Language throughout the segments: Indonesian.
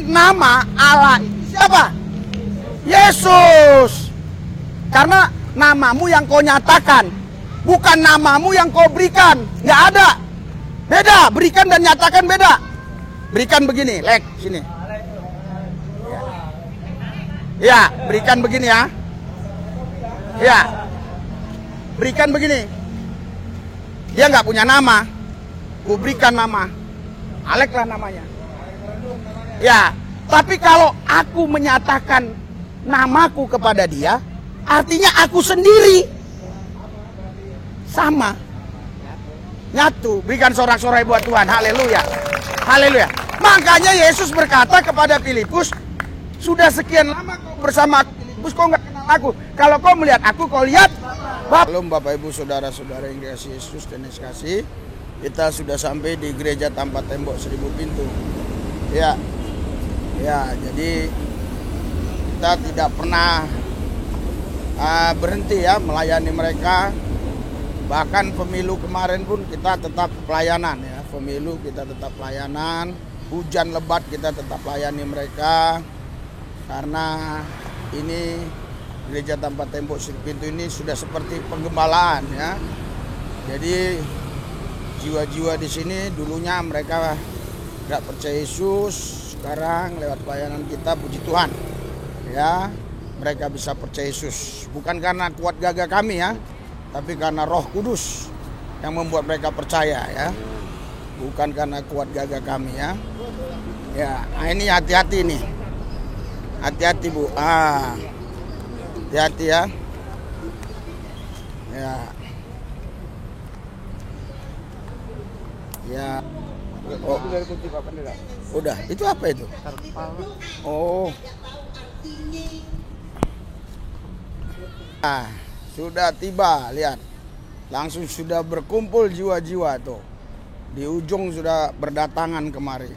Nama Allah siapa? Yesus. Karena namamu yang kau nyatakan, bukan namamu yang kau berikan. Nggak ada. Beda, berikan dan nyatakan beda. Berikan begini, Lek, sini. Ya, berikan begini ya. Ya, berikan begini. Dia nggak punya nama, ku berikan nama. Alek lah namanya. Ya, tapi kalau aku menyatakan namaku kepada dia, artinya aku sendiri. Sama. Nyatu, berikan sorak-sorai buat Tuhan. Haleluya. Haleluya. Makanya Yesus berkata kepada Filipus, sudah sekian lama kau bersama aku, Filipus, kau nggak kenal aku. Kalau kau melihat aku, kau lihat Bapak. Shalom Bapak Ibu Saudara-saudara yang dikasihi Yesus dan dikasihi. Kita sudah sampai di gereja tanpa tembok 1000 pintu. Ya, jadi kita tidak pernah berhenti ya melayani mereka. Bahkan pemilu kemarin pun kita tetap pelayanan ya. Pemilu kita tetap pelayanan. Hujan lebat kita tetap layani mereka. Karena ini gereja tanpa tembok 1000 pintu ini sudah seperti penggembalaan ya. Jadi jiwa-jiwa di sini dulunya mereka nggak percaya Yesus, sekarang lewat pelayanan kita puji Tuhan ya mereka bisa percaya Yesus. Bukan karena kuat gagah kami ya, tapi karena Roh Kudus yang membuat mereka percaya ya. Bukan karena kuat gagah kami ya. Ya, nah ini hati-hati nih. Hati-hati Bu. Hati-hati ya. Ya. Ya. Oh. Udah, itu apa itu? Oh. Sudah tiba, lihat. Langsung sudah berkumpul jiwa-jiwa tuh. Di ujung sudah berdatangan kemari.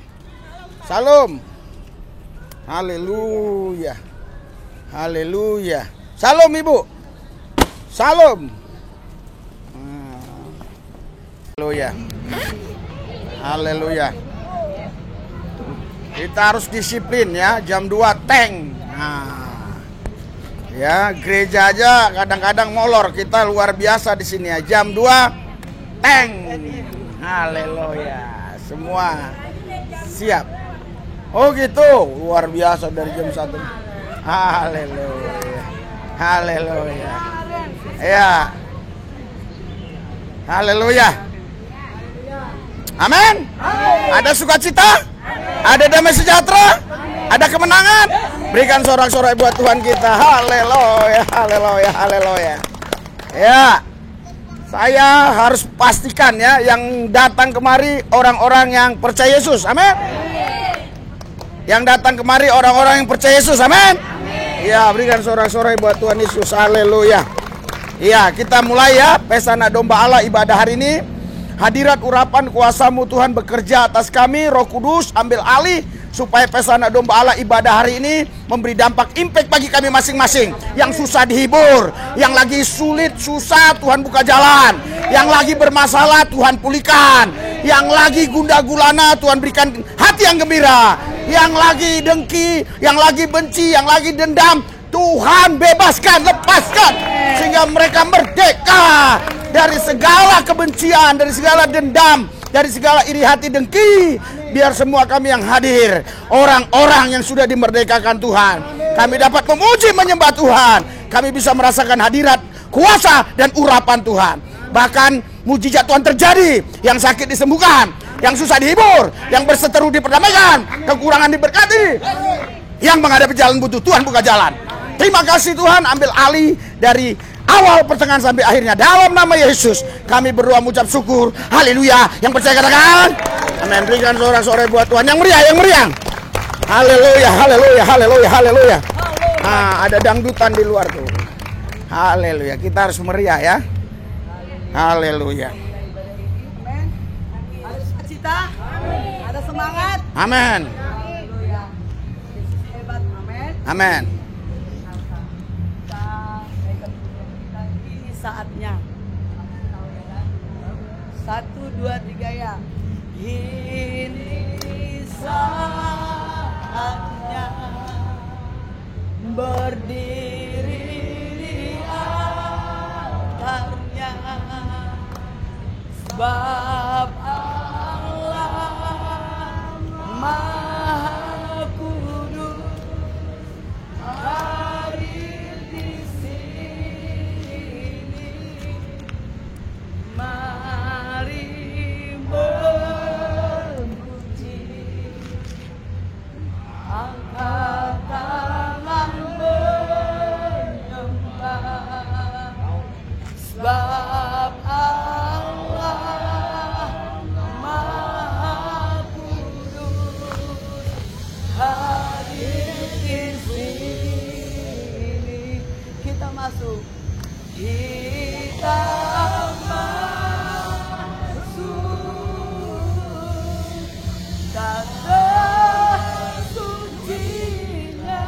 Salam. Haleluya. Haleluya. Salam Ibu. Salam. Haleluya. Haleluya. Kita harus disiplin ya, jam 2 tank. Ya, gereja aja kadang-kadang molor, kita luar biasa di sini ya. Jam 2 tank. Haleluya. Semua siap. Oh gitu, luar biasa dari jam 1. Haleluya. Haleluya. Ya. Haleluya. Amin. Ada sukacita, ada damai sejahtera, ada kemenangan. Berikan sorak-sorai buat Tuhan kita. Haleluya, haleluya, haleluya. Ya, saya harus pastikan ya, yang datang kemari orang-orang yang percaya Yesus. Amin. Yang datang kemari orang-orang yang percaya Yesus. Amin. Ya, berikan sorak-sorai buat Tuhan Yesus. Haleluya. Ya, kita mulai ya pesta anak domba Allah ibadah hari ini. Hadirat urapan kuasa-Mu Tuhan bekerja atas kami. Roh Kudus ambil alih supaya pesta anak domba Allah ibadah hari ini memberi dampak impact bagi kami masing-masing. Yang susah dihibur, yang lagi sulit susah Tuhan buka jalan, yang lagi bermasalah Tuhan pulihkan, yang lagi gundah gulana Tuhan berikan hati yang gembira, yang lagi dengki, yang lagi benci, yang lagi dendam Tuhan bebaskan, lepaskan sehingga mereka merdeka dari segala kebencian, dari segala dendam, dari segala iri hati dengki. Biar semua kami yang hadir, orang-orang yang sudah dimerdekakan Tuhan, kami dapat memuji menyembah Tuhan. Kami bisa merasakan hadirat, kuasa dan urapan Tuhan. Bahkan mujizat Tuhan terjadi, yang sakit disembuhkan, yang susah dihibur, yang berseteru diperdamaikan, kekurangan diberkati, yang menghadapi jalan butuh Tuhan buka jalan. Terima kasih Tuhan, ambil alih dari awal pertengahan sampai akhirnya. Dalam nama Yesus kami berdoa mengucap syukur. Haleluya. Yang percaya katakan amin. Berikan sorak-sorai buat Tuhan yang meriah, yang meriah. Haleluya, haleluya, haleluya, haleluya. Ada dangdutan di luar tuh. Haleluya. Kita harus meriah ya. Haleluya. Ada sukacita, ada semangat. Amin. Hebat, amin. Amin. Saatnya 1, 2, 3 ya. Ini saat angkat tangan menyembah, sebab Allah Maha Kudus hadir di sini. Kita masuk, kita tanah sucinya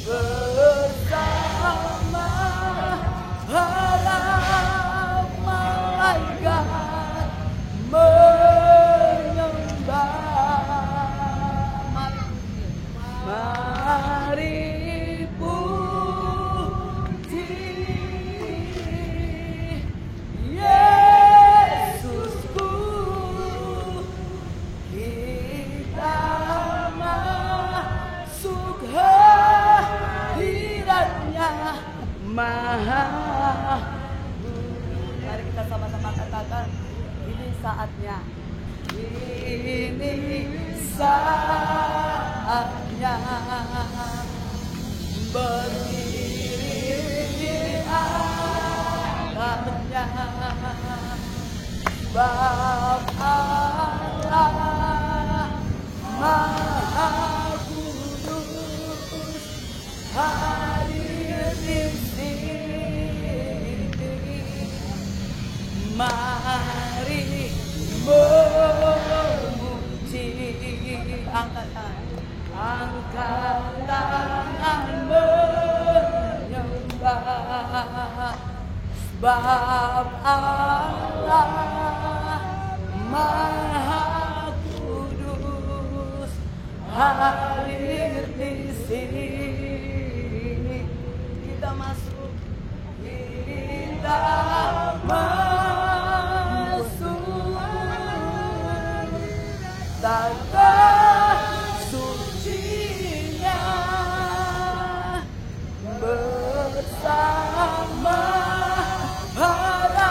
bersama para malaikat menyembah. Mari puji Yesusku, kita masuk hadiratnya Maha. Mari kita sama-sama katakan, ini saatnya, ini saatnya berdiri di altarnya, sebab Allah Maha Kudus hadir di sini. Mari memuji, angkat tangan menyembah, sebab Allah Maha Kudus hadir di sini. Kita masuk, kita masuk tanah sucinya bersama para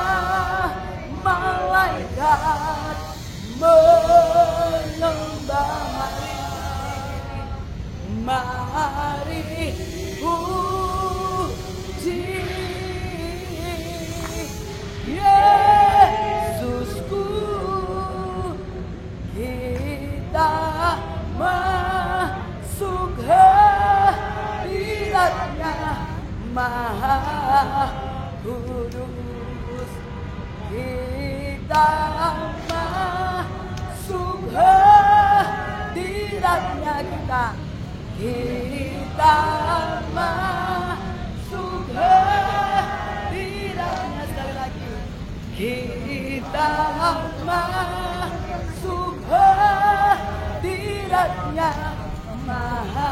malaikat menyembah. Mari puji Yesusku, kita masuk hadiratnya Maha Kudus. Kita masuk hadiratnya, kita masuk hadiratnya. Sekali lagi, kita masuk hadiratnya Maha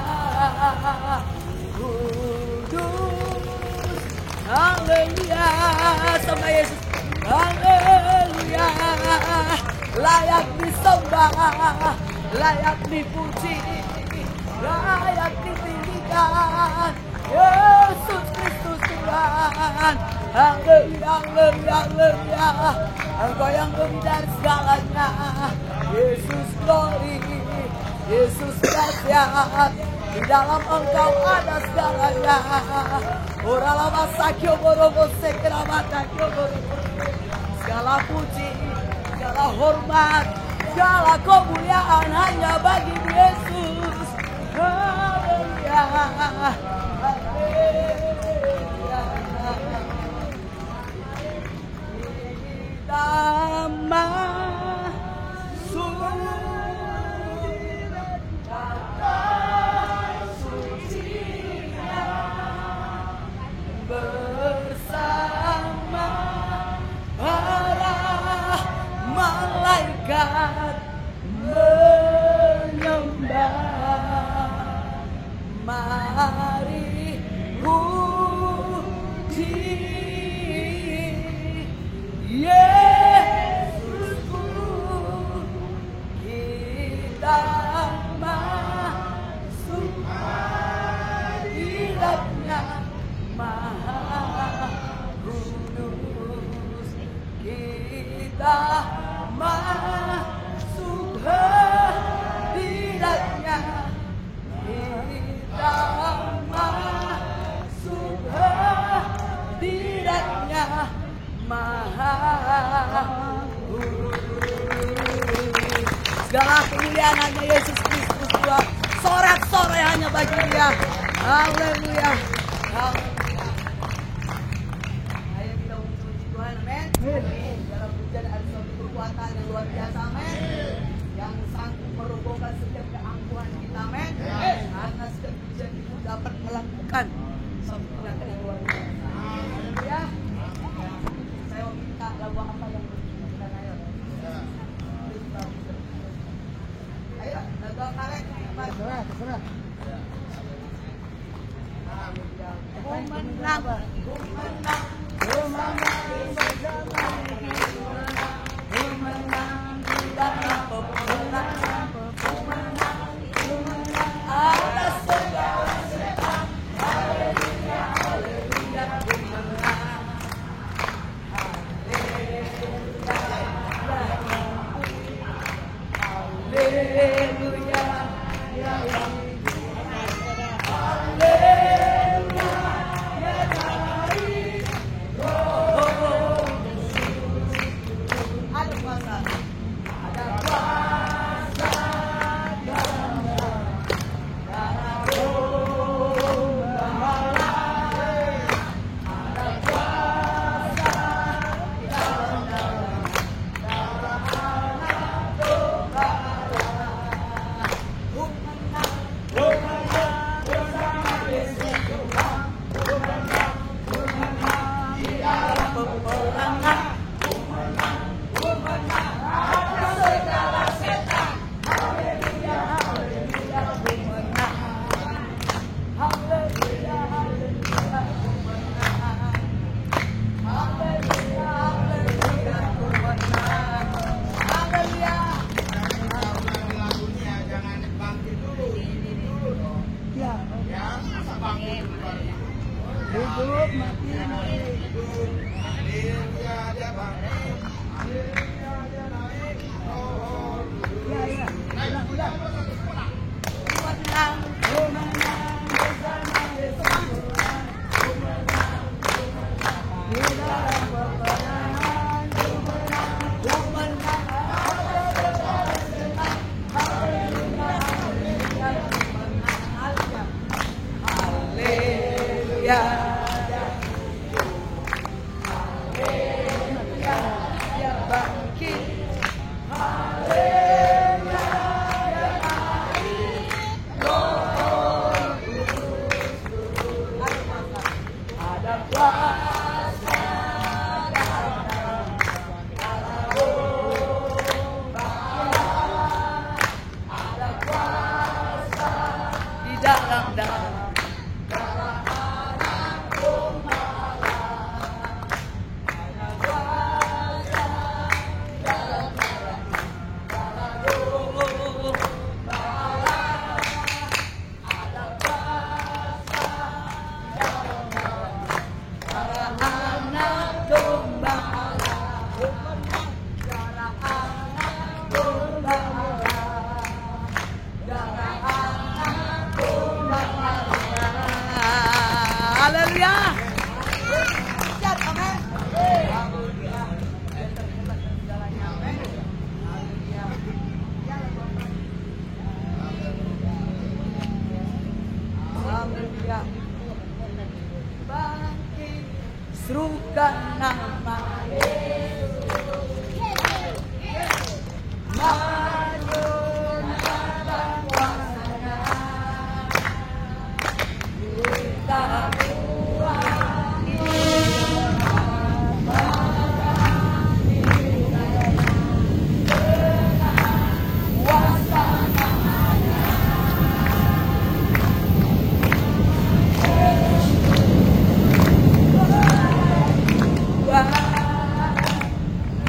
Kudus. Haleluya, sama Yesus. Haleluya, layak disembah, layak dipuji, layak ditinggikan. Yesus Kristus Tuhan. Haleluya, haleluya, haleluya. Engkau yang lebih dari segalanya. Yesus glory, Yesus dahsyat. Di dalam Engkau ada segalanya. Ora lama sakyo borobo sekramata kyoboro. Segala puji, segala hormat, segala kemuliaan hanya bagi Yesus. Haleluya, haleluya. Kita masuk bersama para malaikat menyembah. hadiratnya kita masuk hadiratnya maha. Segala kemuliaan hanya Yesus Kristus Tuhan. Sorak-sorai hanya bagi Dia. Haleluya. Ayo kita memuji Tuhan, amin. Dalam pujian ada suatu kekuatan yang luar biasa, amin. Yang sanggup merobohkan setiap keangkuhan kita, amin. Karena setiap pujian itu dapat melakukan suatu tindakan yang luar biasa. Haleluya. Saya mau minta lagu apa yang berkenan, ayo. Ayo, lagu apa lagi? Terserah. Menang atas segala setan. Haleluya, haleluya, menang. Haleluya, hidup mati serukan nama Yesus. Maju datang kuasanya. Kita kuangi kuasa namanya.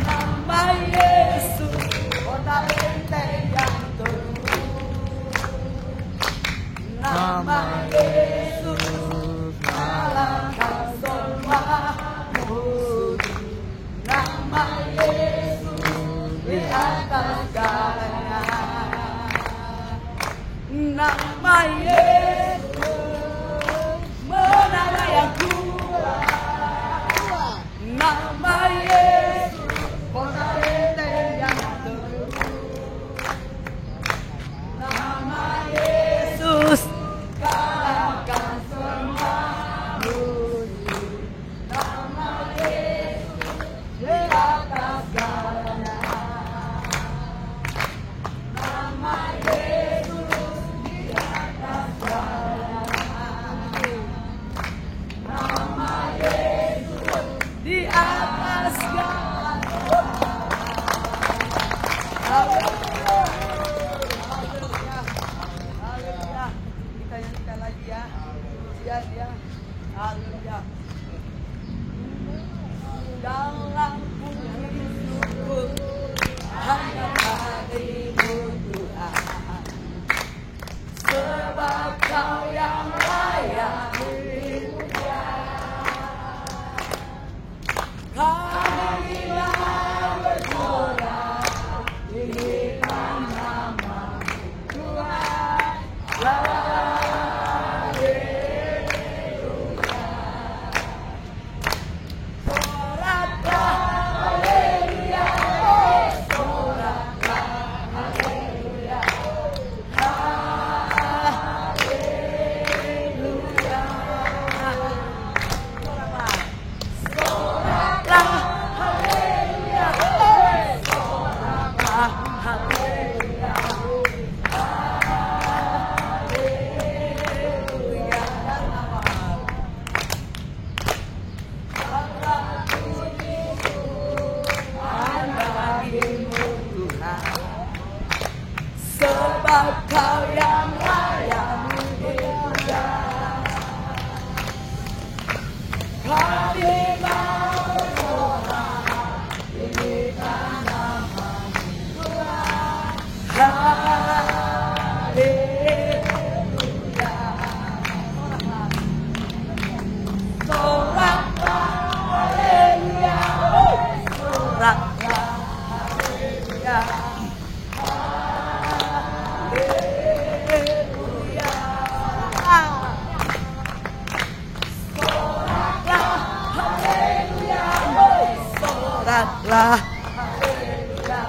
Nama Yesus, kota benteng yang teguh. Nama Yesus, kalahkan semua musuh. Nama Yesus, di atas segalanya. Nama Yesus menara yang kuat. Nama Yesus kota benteng yang teguh. Nama Yesus kalahkan semua musuh. Nama Yesus di atas segalanya. Nama Yesus di atas segalanya. Nama Yesus di atas segalanya. Haleluya. Haleluya. Kita nyanyikan lagi ya. Pujian ya. Haleluya. Dalam puji syukur hanya padamu Tuhan, sebab Kau yang layak dipuja. Kami ingin bersorak tinggikan nama Tuhan. Sebab Kau yang layak dipuja. Kami mau bersorak tinggikan nama Tuhan. Haleluya. Soraklah haleluya. Soraklah haleluya. Soraklah haleluya.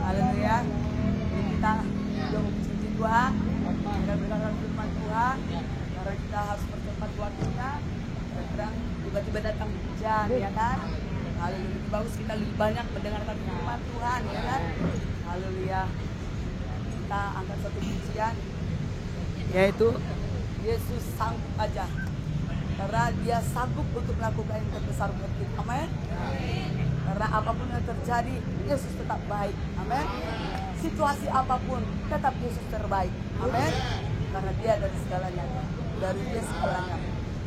Haleluya. Jadi kita sudah memuji Tuhan, kita mendengarkan firman Tuhan, karena kita harus bertempat waktunya. Kadang tiba-tiba datang hujan, ya kan? Haleluya. Lebih bagus kita lebih banyak mendengarkan firman Tuhan, ya kan? Haleluya. Kita angkat satu pujian, yaitu Yesus sanggup aja, karena Dia sanggup untuk melakukan yang terbesar buat kita. Amin. Karena apapun yang terjadi, Yesus tetap baik. Amin. Situasi apapun, tetap Yesus terbaik. Amin. Karena Dia dari segalanya, dari Dia segalanya.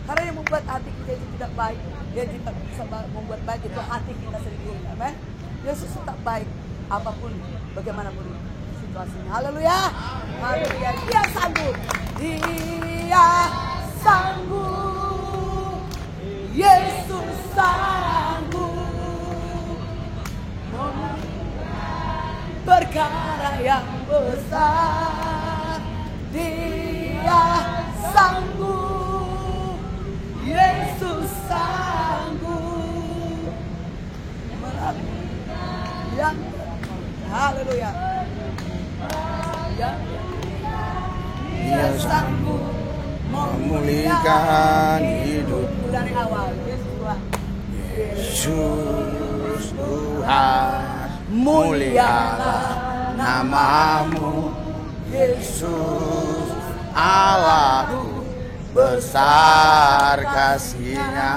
Karena yang membuat hati kita itu tidak baik, Dia bisa membuat baik itu hati kita sendiri. Amin. Yesus tetap baik apapun, bagaimanapun situasinya. Haleluya. Haleluya. Dia sanggup. Dia sanggup. Yesus sanggup. Perkara yang besar. Dia sanggup. Yesus sanggup melakukan yang haleluya. Dia sanggup memulihkan hidup. Dari awal Yesus Tuhan. Yesus Tuhan, mulialah namamu. Yesus Allahku, besar kasih-Nya,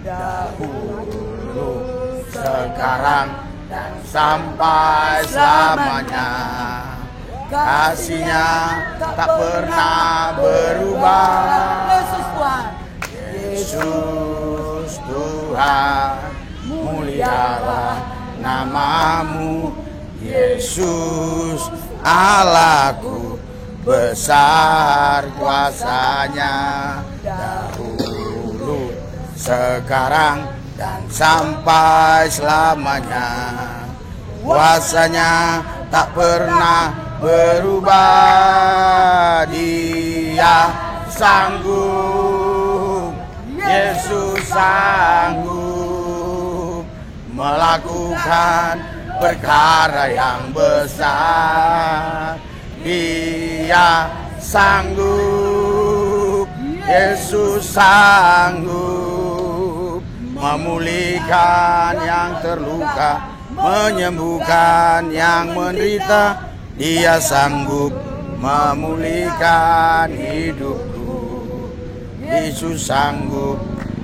dahulu, sekarang, dan sampai selamanya. Kasih-Nya tak pernah berubah. Yesus Tuhan. Yesus Tuhan, mulialah namamu. Yesus Allahku, besar kuasa-Nya, dahulu, sekarang, dan sampai selamanya. Kuasa-Nya tak pernah berubah. Dia sanggup, Yesus sanggup melakukan perkara yang besar. Dia sanggup, Yesus sanggup memulihkan yang terluka, menyembuhkan yang menderita. Dia sanggup memulihkan hidupku. Yesus sanggup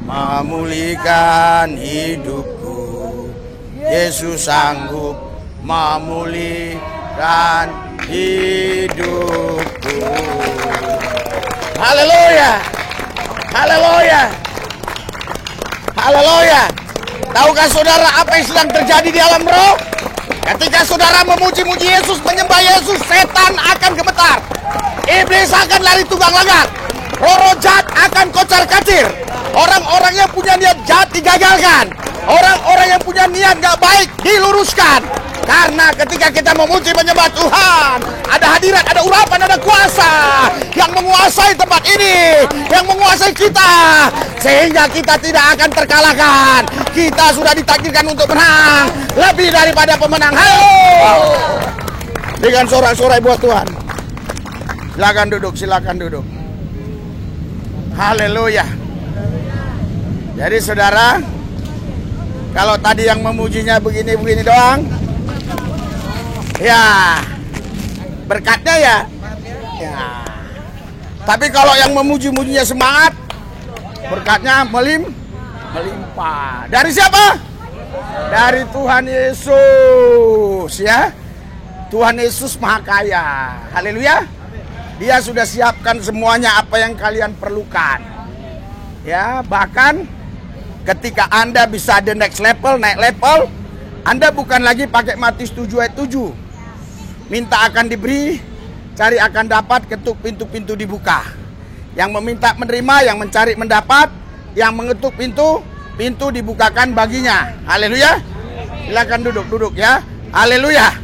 memulihkan hidupku. Yesus sanggup memulihkan hidupku. Haleluya. Haleluya. Haleluya. Tahukah saudara apa yang sedang terjadi di alam roh? Ketika saudara memuji-muji Yesus, menyembah Yesus, setan akan gemetar. Iblis akan lari tunggang langgar. Roh-roh jahat akan kocar-kacir. Orang-orang yang punya niat jahat digagalkan. Orang-orang yang punya niat gak baik diluruskan. Karena ketika kita memuji menyembah Tuhan, ada hadirat, ada urapan, ada kuasa yang menguasai tempat ini, yang menguasai kita, sehingga kita tidak akan terkalahkan. Kita sudah ditakdirkan untuk menang, lebih daripada pemenang. Halo, dengan sorak-sorai buat Tuhan. Silakan duduk, silakan duduk. Haleluya. Jadi saudara, kalau tadi yang memujinya begini-begini doang, ya berkatnya ya. Tapi kalau yang memuji-mujinya semangat, berkatnya melimpah. Dari siapa? Dari Tuhan Yesus, ya. Tuhan Yesus Maha Kaya. Haleluya. Dia sudah siapkan semuanya apa yang kalian perlukan. Ya, bahkan ketika Anda bisa the next level, naik level, Anda bukan lagi pakai Matius 7 ayat 7. Minta akan diberi, cari akan dapat, ketuk pintu-pintu dibuka. Yang meminta menerima, yang mencari mendapat, yang mengetuk pintu dibukakan baginya. Haleluya. Silakan duduk ya. Haleluya.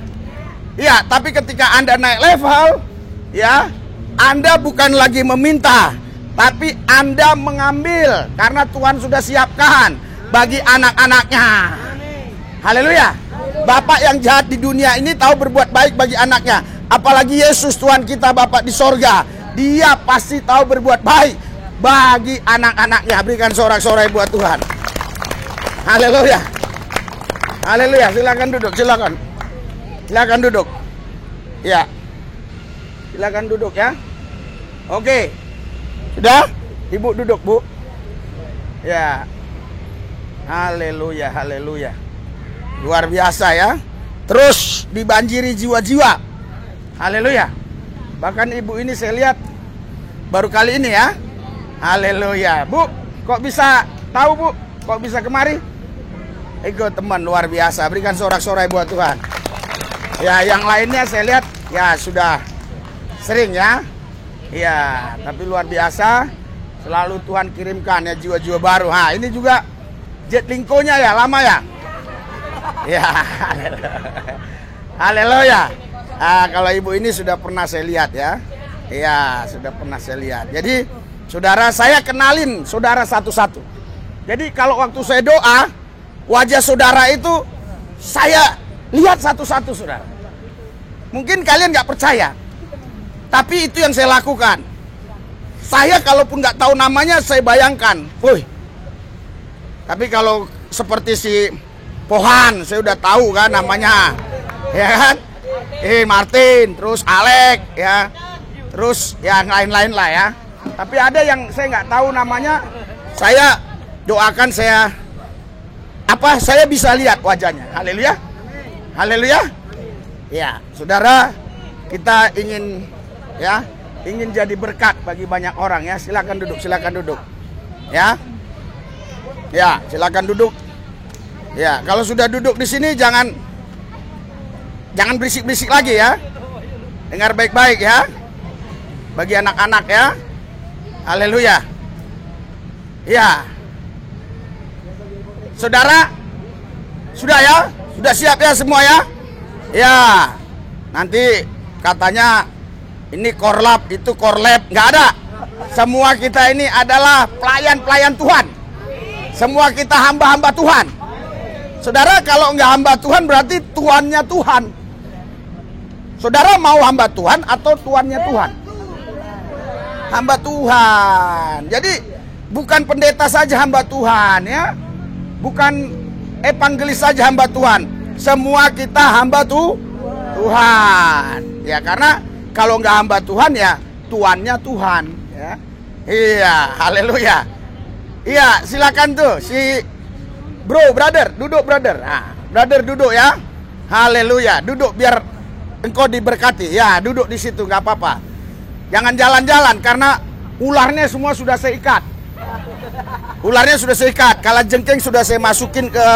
Ya, tapi ketika Anda naik level, ya, Anda bukan lagi meminta, tapi Anda mengambil karena Tuhan sudah siapkan bagi anak-anaknya. Haleluya. Bapak yang jahat di dunia ini tahu berbuat baik bagi anaknya. Apalagi Yesus Tuhan kita, Bapak di sorga. Dia pasti tahu berbuat baik bagi anak-anaknya. Berikan sorak-sorai buat Tuhan. Haleluya. Haleluya. Silakan duduk, silakan. Silakan duduk. Ya. Silakan duduk ya. Oke. Sudah? Ibu duduk, Bu. Ya. Haleluya, haleluya. Luar biasa ya. Terus dibanjiri jiwa-jiwa. Haleluya. Bahkan ibu ini saya lihat baru kali ini ya. Haleluya. Bu, kok bisa tahu, Bu? Kok bisa kemari? Ikut teman luar biasa. Berikan sorak-sorai buat Tuhan. Ya, yang lainnya saya lihat ya sudah sering ya. Iya, tapi luar biasa. Selalu Tuhan kirimkan ya jiwa-jiwa baru. Ha, ini juga jet lingkonya ya, lama ya. Ya, haleluya. Kalau ibu ini sudah pernah saya lihat ya. Iya, sudah pernah saya lihat. Jadi, saudara, saya kenalin saudara satu-satu. Jadi, kalau waktu saya doa, wajah saudara itu saya lihat satu-satu, saudara. Mungkin kalian nggak percaya, tapi itu yang saya lakukan. Saya kalaupun nggak tahu namanya, saya bayangkan, woi. Tapi kalau seperti si Pohan, saya udah tahu kan namanya, ya kan? Martin, terus Alek, ya, terus yang lain-lain lah ya. Tapi ada yang saya nggak tahu namanya, saya doakan saya bisa lihat wajahnya. Haleluya, haleluya. Ya, saudara, kita ingin jadi berkat bagi banyak orang ya. Silakan duduk, ya. Ya, silakan duduk. Ya, kalau sudah duduk di sini jangan berisik-berisik lagi ya. Dengar baik-baik ya. Bagi anak-anak ya. Haleluya. Ya. Saudara, sudah ya? Sudah siap ya semua ya? Ya. Nanti katanya ini korlap, itu korlap, nggak ada. Semua kita ini adalah pelayan-pelayan Tuhan. Semua kita hamba-hamba Tuhan. Saudara, kalau nggak hamba Tuhan berarti tuannya Tuhan. Saudara mau hamba Tuhan atau tuannya Tuhan? Hamba Tuhan. Jadi bukan pendeta saja hamba Tuhan ya. Bukan evangelis saja hamba Tuhan. Semua kita hamba Tuhan. Ya, karena kalau nggak hamba Tuhan ya tuannya Tuhan ya. Iya, haleluya. Iya, silakan tuh si brother, duduk brother. Nah, brother duduk ya. Haleluya, duduk biar engkau diberkati. Ya, duduk di situ nggak apa-apa. Jangan jalan-jalan karena ularnya semua sudah saya ikat. Ularnya sudah saya ikat. Kalajengking sudah saya masukin ke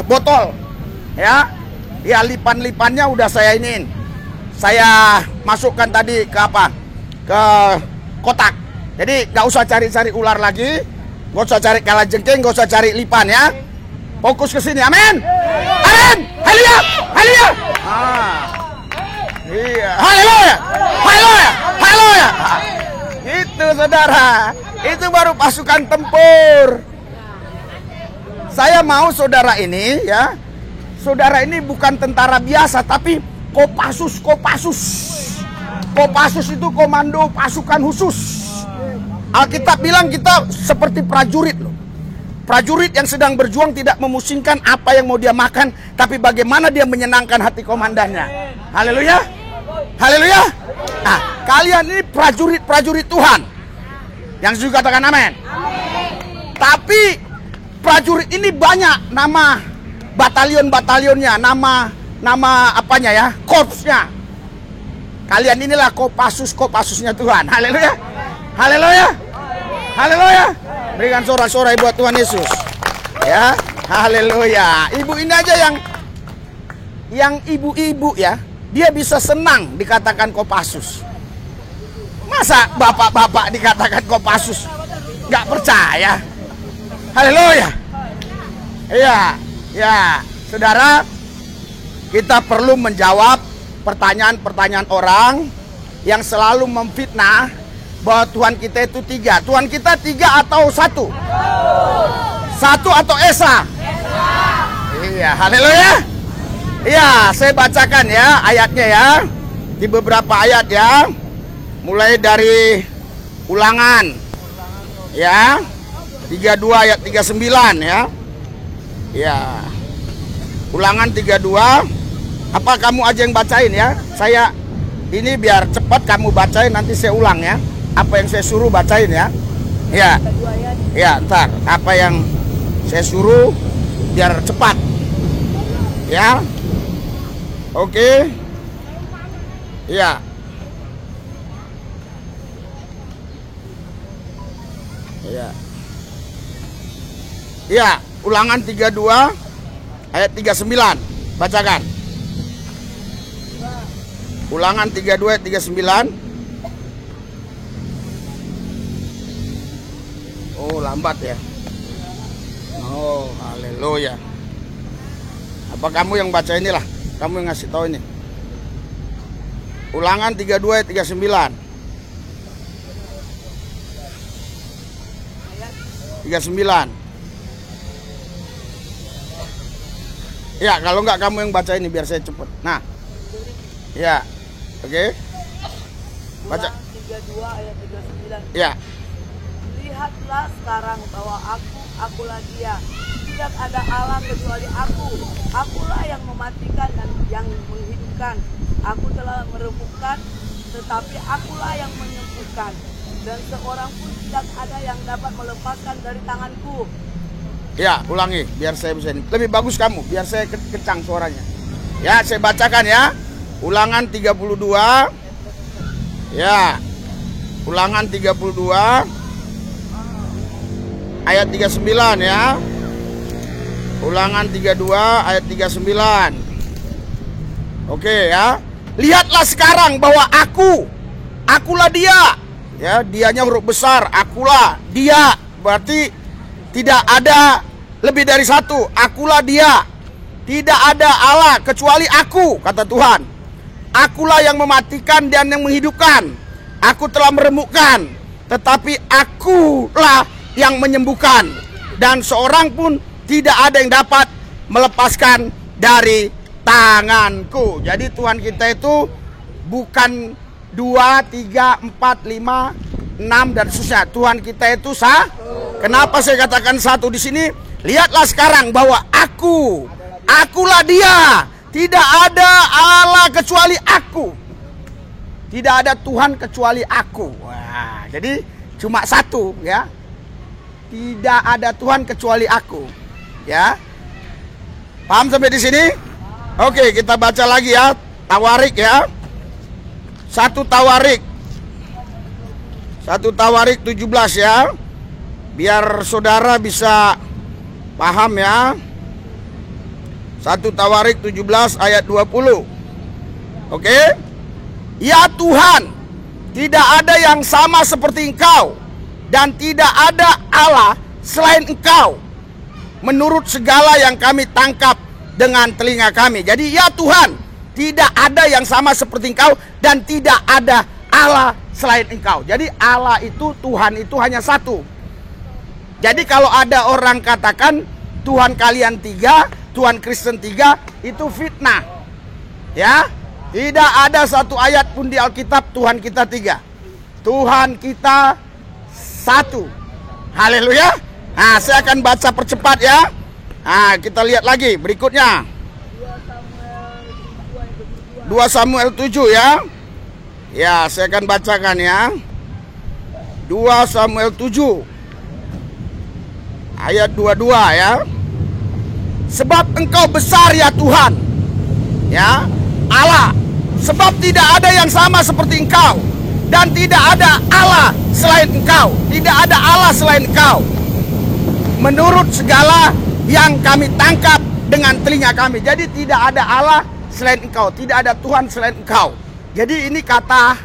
botol. Ya. Ya, lipan-lipannya udah saya iniin. Saya masukkan tadi ke kotak. Jadi nggak usah cari-cari ular lagi. Nggak usah cari kalajengking, nggak usah cari lipan ya. Fokus ke sini, amin. Amin. Haleluya. Haleluya. Iya. Haleluya. Haleluya. Haleluya. Itu saudara, itu baru pasukan tempur. Saya mau saudara ini ya. Saudara ini bukan tentara biasa tapi Kopassus. Kopassus itu komando pasukan khusus. Alkitab bilang kita seperti prajurit loh. Prajurit yang sedang berjuang tidak memusingkan apa yang mau dia makan, tapi bagaimana dia menyenangkan hati komandannya. Haleluya. Haleluya. Nah, kalian ini prajurit Tuhan. Yang juga katakan amin. Tapi prajurit ini banyak nama batalion-batalionnya, nama apanya ya? Korpsnya. Kalian inilah Kopassusnya Tuhan. Haleluya. Haleluya. Haleluya. Berikan sorak-sorai buat Tuhan Yesus. Ya, haleluya. Ibu ini aja yang ibu-ibu ya, dia bisa senang dikatakan Kopassus. Masa bapak-bapak dikatakan Kopassus? Nggak percaya. Haleluya. Iya, ya, saudara, kita perlu menjawab pertanyaan-pertanyaan orang yang selalu memfitnah bahwa Tuhan kita itu 3. Tuhan kita 3 atau 1? 1 atau Esa? Iya, haleluya. Iya, saya bacakan ya ayatnya ya. Di beberapa ayat ya. Mulai dari Ulangan ya. 32 ayat 39 ya. Ya. Ulangan 32. Apa kamu aja yang bacain ya? Saya ini biar cepat kamu bacain, nanti saya ulang ya. Apa yang saya suruh bacain ya. Ya. Ya, ntar apa yang saya suruh biar cepat. Ya. Oke. Ya. Ya. Ya, Ulangan 32 ayat 39. Bacakan. Ulangan 32 ayat 39. Oh, lambat ya. Oh, haleluya. Apa kamu yang baca inilah? Kamu yang ngasih tahu ini. Ulangan 32 ayat 39. 39. Ya, kalau enggak kamu yang baca ini biar saya cepet. Nah. Ya. Oke. Baca. Ulangan 32 ayat 39. Ya. Lihatlah sekarang bahwa akulah Dia. Tidak ada Allah kecuali aku. Akulah yang mematikan dan yang menghidupkan. Aku telah meremukkan, tetapi akulah yang menyembuhkan. Dan seorang pun tidak ada yang dapat melepaskan dari tanganku. Ya, ulangi biar saya bisa ini. Lebih bagus kamu, biar saya kencang suaranya. Ya, saya bacakan ya. Ulangan 32. Ya. Ulangan 32 ayat 39 ya. Ulangan 32 ayat 39. Oke ya. Lihatlah sekarang bahwa akulah Dia. Ya, Dianya huruf besar, akulah Dia. Berarti tidak ada lebih dari satu. Akulah Dia. Tidak ada Allah kecuali aku, kata Tuhan. Akulah yang mematikan dan yang menghidupkan. Aku telah meremukkan, tetapi akulah yang menyembuhkan. Dan seorang pun tidak ada yang dapat melepaskan dari tanganku. Jadi Tuhan kita itu bukan 2, 3, 4, 5, 6 dan seterusnya. Tuhan kita itu Kenapa saya katakan satu di sini? Lihatlah sekarang bahwa akulah Dia. Tidak ada Allah kecuali aku. Tidak ada Tuhan kecuali aku. Wah, jadi cuma satu ya. Tidak ada Tuhan kecuali aku. Ya. Paham sampai di sini? Oke, kita baca lagi ya. Tawarik ya. 1 Tawarik 17 ya. Biar saudara bisa paham ya. 1 Tawarik 17 ayat 20. Oke? Ya Tuhan, tidak ada yang sama seperti Engkau, dan tidak ada Allah selain Engkau, menurut segala yang kami tangkap dengan telinga kami. Jadi ya Tuhan, tidak ada yang sama seperti Engkau, dan tidak ada Allah selain Engkau. Jadi Allah itu, Tuhan itu hanya satu. Jadi kalau ada orang katakan Tuhan kalian 3, Tuhan Kristen 3, itu fitnah. Ya, tidak ada satu ayat pun di Alkitab Tuhan kita 3. Tuhan kita satu. Haleluya. Nah, saya akan baca percepat ya. Nah, kita lihat lagi berikutnya. 2 Samuel 7 ya. Ya, saya akan bacakan ya. 2 Samuel 7 ayat 22 ya. Sebab Engkau besar ya Tuhan, ya Allah, sebab tidak ada yang sama seperti Engkau, dan tidak ada Allah selain Engkau. Tidak ada Allah selain Engkau, menurut segala yang kami tangkap dengan telinga kami. Jadi tidak ada Allah selain Engkau, tidak ada Tuhan selain Engkau. Jadi ini kata,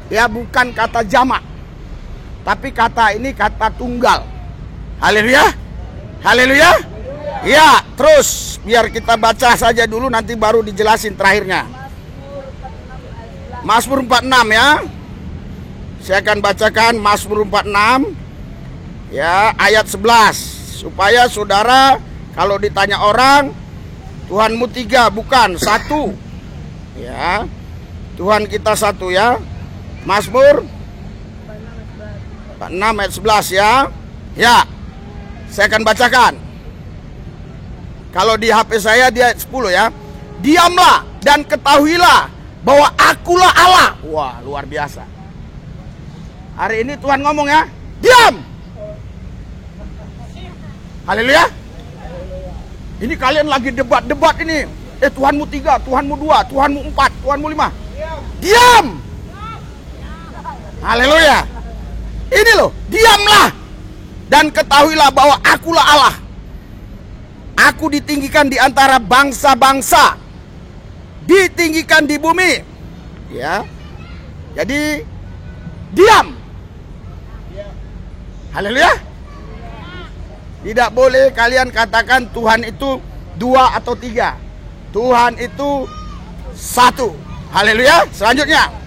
ya bukan kata jamak, tapi kata ini kata tunggal. Haleluya, haleluya. Ya, terus biar kita baca saja dulu, nanti baru dijelasin terakhirnya. Mazmur 46 ya. Saya akan bacakan Mazmur 46 ya, ayat 11, supaya saudara kalau ditanya orang, Tuhanmu 3, bukan 1. Ya. Tuhan kita 1 ya. Mazmur 46 ayat 11 ya. Ya. Saya akan bacakan. Kalau di HP saya dia 10 ya. Diamlah dan ketahuilah bahwa akulah Allah. Wah, luar biasa. Hari ini Tuhan ngomong ya. Diam. Haleluya. Ini kalian lagi debat-debat ini. Tuhanmu 3, Tuhanmu 2, Tuhanmu 4, Tuhanmu 5. Diam. Haleluya. Ini loh, diamlah dan ketahuilah bahwa akulah Allah. Aku ditinggikan di antara bangsa-bangsa, ditinggikan di bumi. Ya. Jadi diam. Haleluya. Tidak boleh kalian katakan Tuhan itu dua atau tiga. Tuhan itu satu. Haleluya. Selanjutnya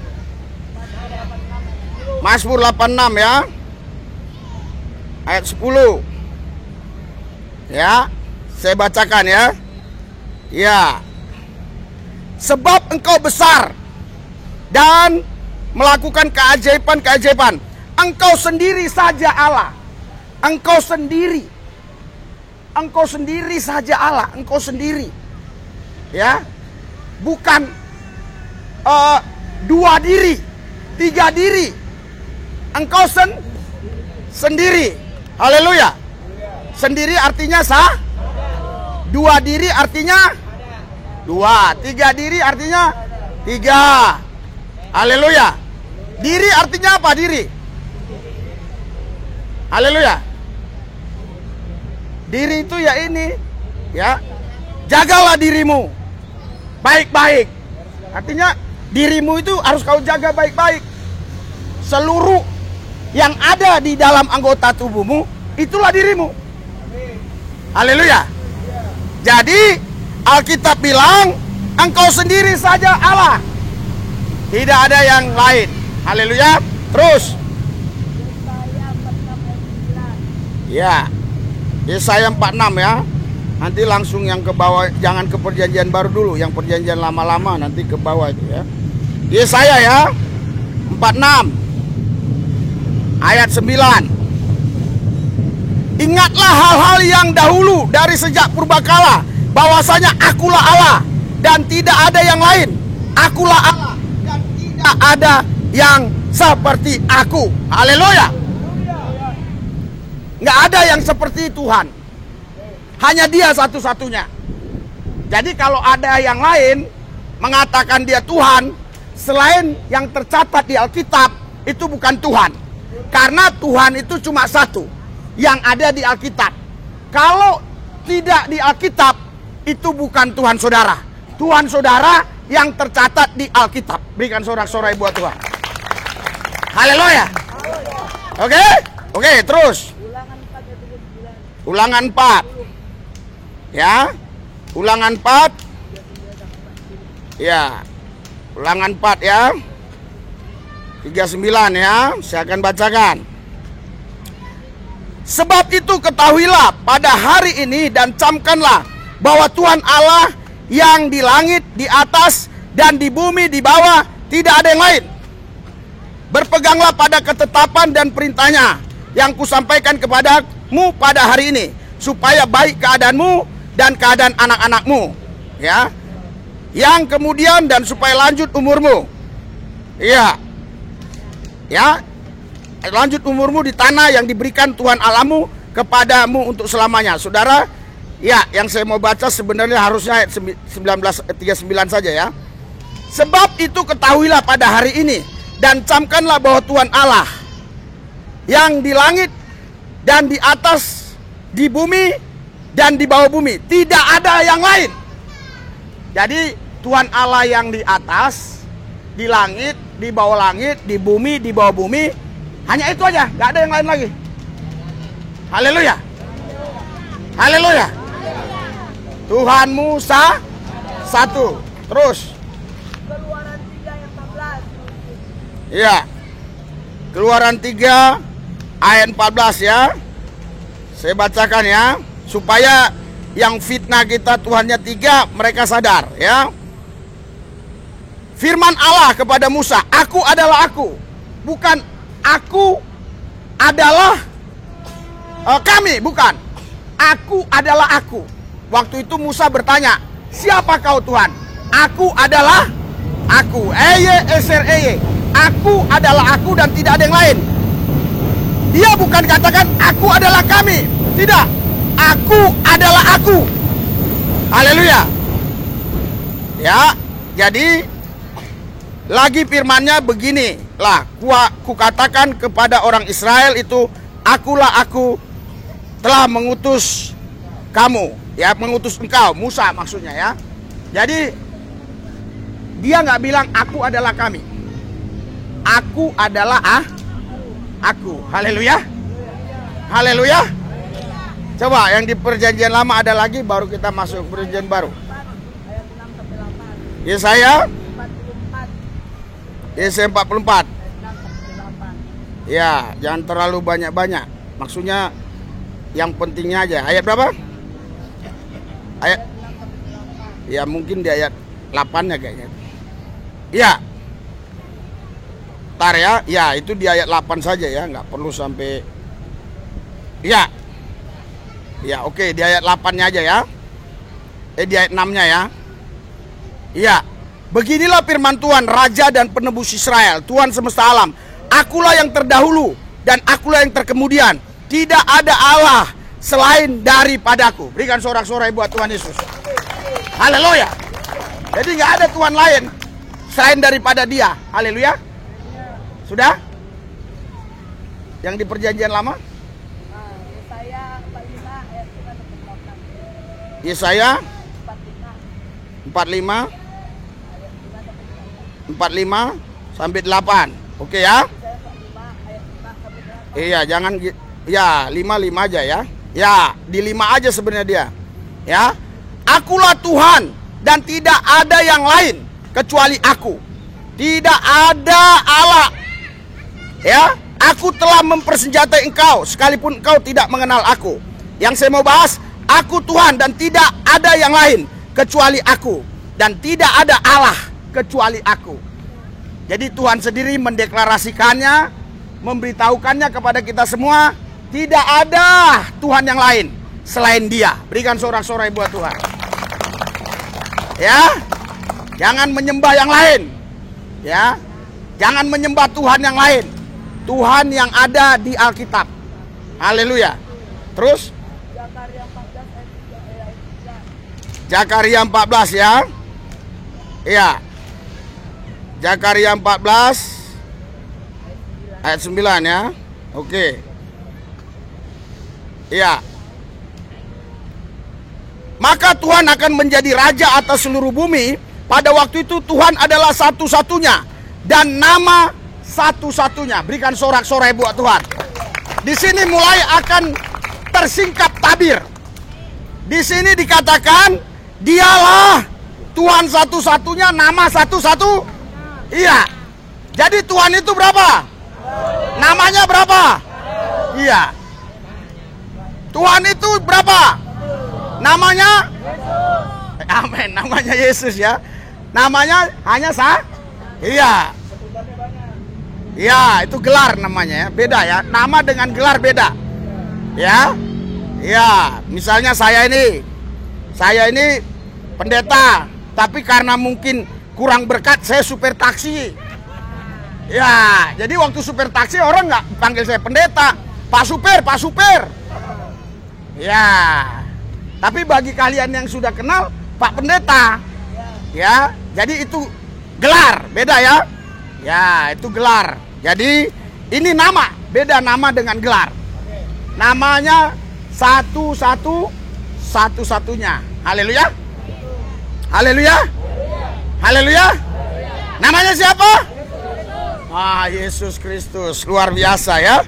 Mazmur 86 ya, ayat 10. Ya, saya bacakan ya. Ya. Sebab engkau besar dan melakukan keajaiban-keajaiban. Engkau sendiri saja Allah. Engkau sendiri. Engkau sendiri saja Allah. Engkau sendiri. Ya. Bukan dua diri, tiga diri. Engkau sendiri. Haleluya. Sendiri artinya sah. Dua diri artinya dua. Tiga diri artinya tiga. Haleluya. Diri artinya apa diri? Haleluya. Diri itu ya ini. Ya. Jagalah dirimu baik-baik. Artinya dirimu itu harus kau jaga baik-baik. Seluruh yang ada di dalam anggota tubuhmu, itulah dirimu. Haleluya. Jadi Alkitab bilang engkau sendiri saja Allah. Tidak ada yang lain. Haleluya. Terus. Ya. Yesaya 46 ya. Nanti langsung yang ke bawah, jangan ke perjanjian baru dulu, yang perjanjian lama-lama nanti ke bawah itu ya. Yesaya ya 46 ayat 9. Ingatlah hal-hal yang dahulu dari sejak purbakala, bahwasanya akulah Allah dan tidak ada yang lain. Akulah Allah dan tidak ada yang seperti aku. Haleluya. Nggak ada yang seperti Tuhan. Hanya Dia satu-satunya. Jadi kalau ada yang lain mengatakan dia Tuhan, selain yang tercatat di Alkitab, itu bukan Tuhan. Karena Tuhan itu cuma satu yang ada di Alkitab. Kalau tidak di Alkitab, itu bukan Tuhan saudara. Tuhan saudara yang tercatat di Alkitab. Berikan sorak-sorai buat Tuhan. Haleluya. Oke? Oke, terus. Ulangan 4. Ya. Ulangan 4. Ya. Ulangan 4 ya. 39 ya. Saya akan bacakan. Sebab itu ketahuilah pada hari ini dan camkanlah bahwa Tuhan Allah yang di langit, di atas, dan di bumi, di bawah, tidak ada yang lain. Berpeganglah pada ketetapan dan perintahnya yang kusampaikan kepadamu pada hari ini, supaya baik keadaanmu dan keadaan anak-anakmu. Ya. Yang kemudian dan supaya lanjut umurmu. Iya. Ya. Lanjut umurmu di tanah yang diberikan Tuhan Allahmu kepadamu untuk selamanya. Saudara, ya, yang saya mau baca sebenarnya harusnya ayat 19:39 saja ya. Sebab itu ketahuilah pada hari ini dan camkanlah bahwa Tuhan Allah yang di langit dan di atas, di bumi dan di bawah bumi, tidak ada yang lain. Jadi Tuhan Allah yang di atas, di langit, di bawah langit, di bumi, di bawah bumi, hanya itu aja, gak ada yang lain lagi. Haleluya. Haleluya. Tuhanmu satu. Terus. Keluaran 3 ayat 14. Iya. Keluaran 3 ayat 14 ya. Saya bacakan ya, supaya yang fitnah kita Tuhannya 3 mereka sadar ya. Firman Allah kepada Musa, aku adalah aku. Bukan aku adalah kami, bukan. Aku adalah aku. Waktu itu Musa bertanya, siapa kau Tuhan? Aku adalah aku. Eye eser eye. Aku adalah aku dan tidak ada yang lain. Dia bukan katakan aku adalah kami. Tidak. Aku adalah aku. Haleluya. Ya, jadi lagi firmannya begini lah, ku katakan kepada orang Israel itu, akulah aku, telah mengutus kamu, ya, mengutus engkau, Musa maksudnya ya. Jadi dia nggak bilang aku adalah kami. Aku adalah aku. Haleluya. Haleluya. Coba yang di perjanjian lama ada lagi, baru kita masuk perjanjian baru. Yesaya 44. Ya, jangan terlalu banyak-banyak. Maksudnya yang pentingnya aja. Ayat berapa? Ayat, ya mungkin di ayat 8-nya kayaknya. Ya. Ntar ya. Ya, itu di ayat 8 saja ya, nggak perlu sampai. Ya. Ya, oke, di ayat 8-nya aja ya. Di ayat 6-nya ya. Ya. Beginilah firman Tuhan, Raja dan Penebus Israel, Tuhan semesta alam. Akulah yang terdahulu dan akulah yang terkemudian. Tidak ada Allah selain daripadaku. Berikan sorak-sorai buat Tuhan Yesus. Haleluya. Jadi nggak ada Tuhan lain selain daripada Dia. Haleluya. Sudah? Yang di perjanjian lama? Yesaya 45 sampai 8. Oke ya? Iya, jangan ya 5 aja ya. Ya, di 5 aja sebenarnya dia. Ya. Akulah Tuhan dan tidak ada yang lain kecuali aku. Tidak ada Allah. Ya, aku telah mempersenjatai engkau sekalipun engkau tidak mengenal aku. Yang saya mau bahas, aku Tuhan dan tidak ada yang lain kecuali aku, dan tidak ada Allah kecuali aku. Jadi Tuhan sendiri mendeklarasikannya, memberitahukannya kepada kita semua, tidak ada Tuhan yang lain selain Dia. Berikan sorak-sorai buat Tuhan. Ya, jangan menyembah yang lain. Ya, jangan menyembah Tuhan yang lain. Tuhan yang ada di Alkitab. Haleluya. Terus Zakaria 14 ya. Iya. Zakaria 14 ayat 9 ya. Oke. Iya. Maka Tuhan akan menjadi raja atas seluruh bumi. Pada waktu itu Tuhan adalah satu-satunya dan nama satu-satunya. Berikan sorak-sorai buat Tuhan. Di sini mulai akan tersingkap tabir. Di sini dikatakan Dialah Tuhan satu-satunya, nama satu-satu. Iya. Jadi Tuhan itu berapa? Namanya berapa? Iya. Tuhan itu berapa? Namanya? Amin. Namanya Yesus ya. Namanya hanya Iya. Iya, itu gelar namanya ya. Beda ya. Nama dengan gelar beda. Ya. Ya, misalnya saya ini pendeta, tapi karena mungkin kurang berkat saya supir taksi. Ya, jadi waktu supir taksi orang nggak panggil saya pendeta, Pak Supir. Ya, tapi bagi kalian yang sudah kenal Pak Pendeta, ya, jadi itu gelar, beda ya. Ya, itu gelar. Jadi ini nama, beda nama dengan gelar. Namanya satu-satunya. Haleluya. Haleluya. Haleluya. Namanya siapa? Yesus Kristus. Luar biasa ya.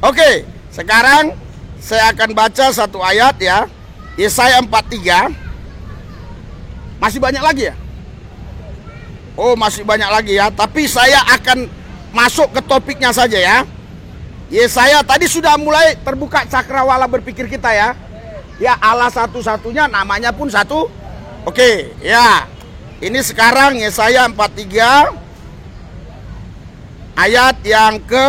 Oke, sekarang saya akan baca satu ayat ya. Yesaya 43. Masih banyak lagi ya? Oh, masih banyak lagi ya. Tapi saya akan masuk ke topiknya saja ya. Yesaya tadi sudah mulai terbuka cakrawala berpikir kita ya. Ya, Allah satu-satunya, namanya pun satu. Oke, ya. Ini sekarang Yesaya 43 ayat yang ke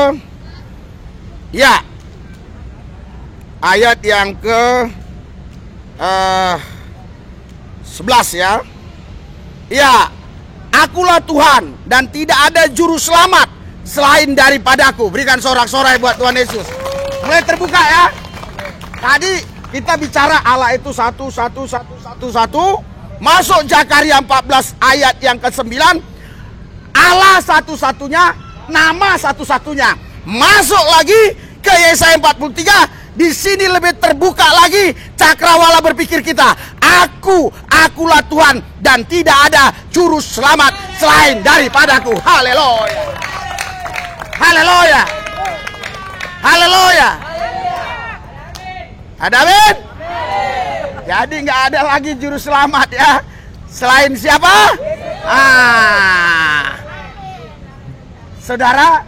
ayat yang ke 11 ya. Ya, akulah Tuhan dan tidak ada juru selamat selain daripadaku. Berikan sorak-sorai buat Tuhan Yesus. Mulai terbuka ya. Tadi kita bicara Allah itu satu. Masuk Zakaria 14 ayat yang ke-9. Allah satu-satunya, nama satu-satunya. Masuk lagi ke Yesaya 43, Di sini lebih terbuka lagi cakrawala berpikir kita. Akulah Tuhan dan tidak ada juru selamat selain daripadaku. Haleluya. Haleluya. Haleluya. Ada amin? Jadi nggak ada lagi juru selamat ya. Selain siapa? Saudara,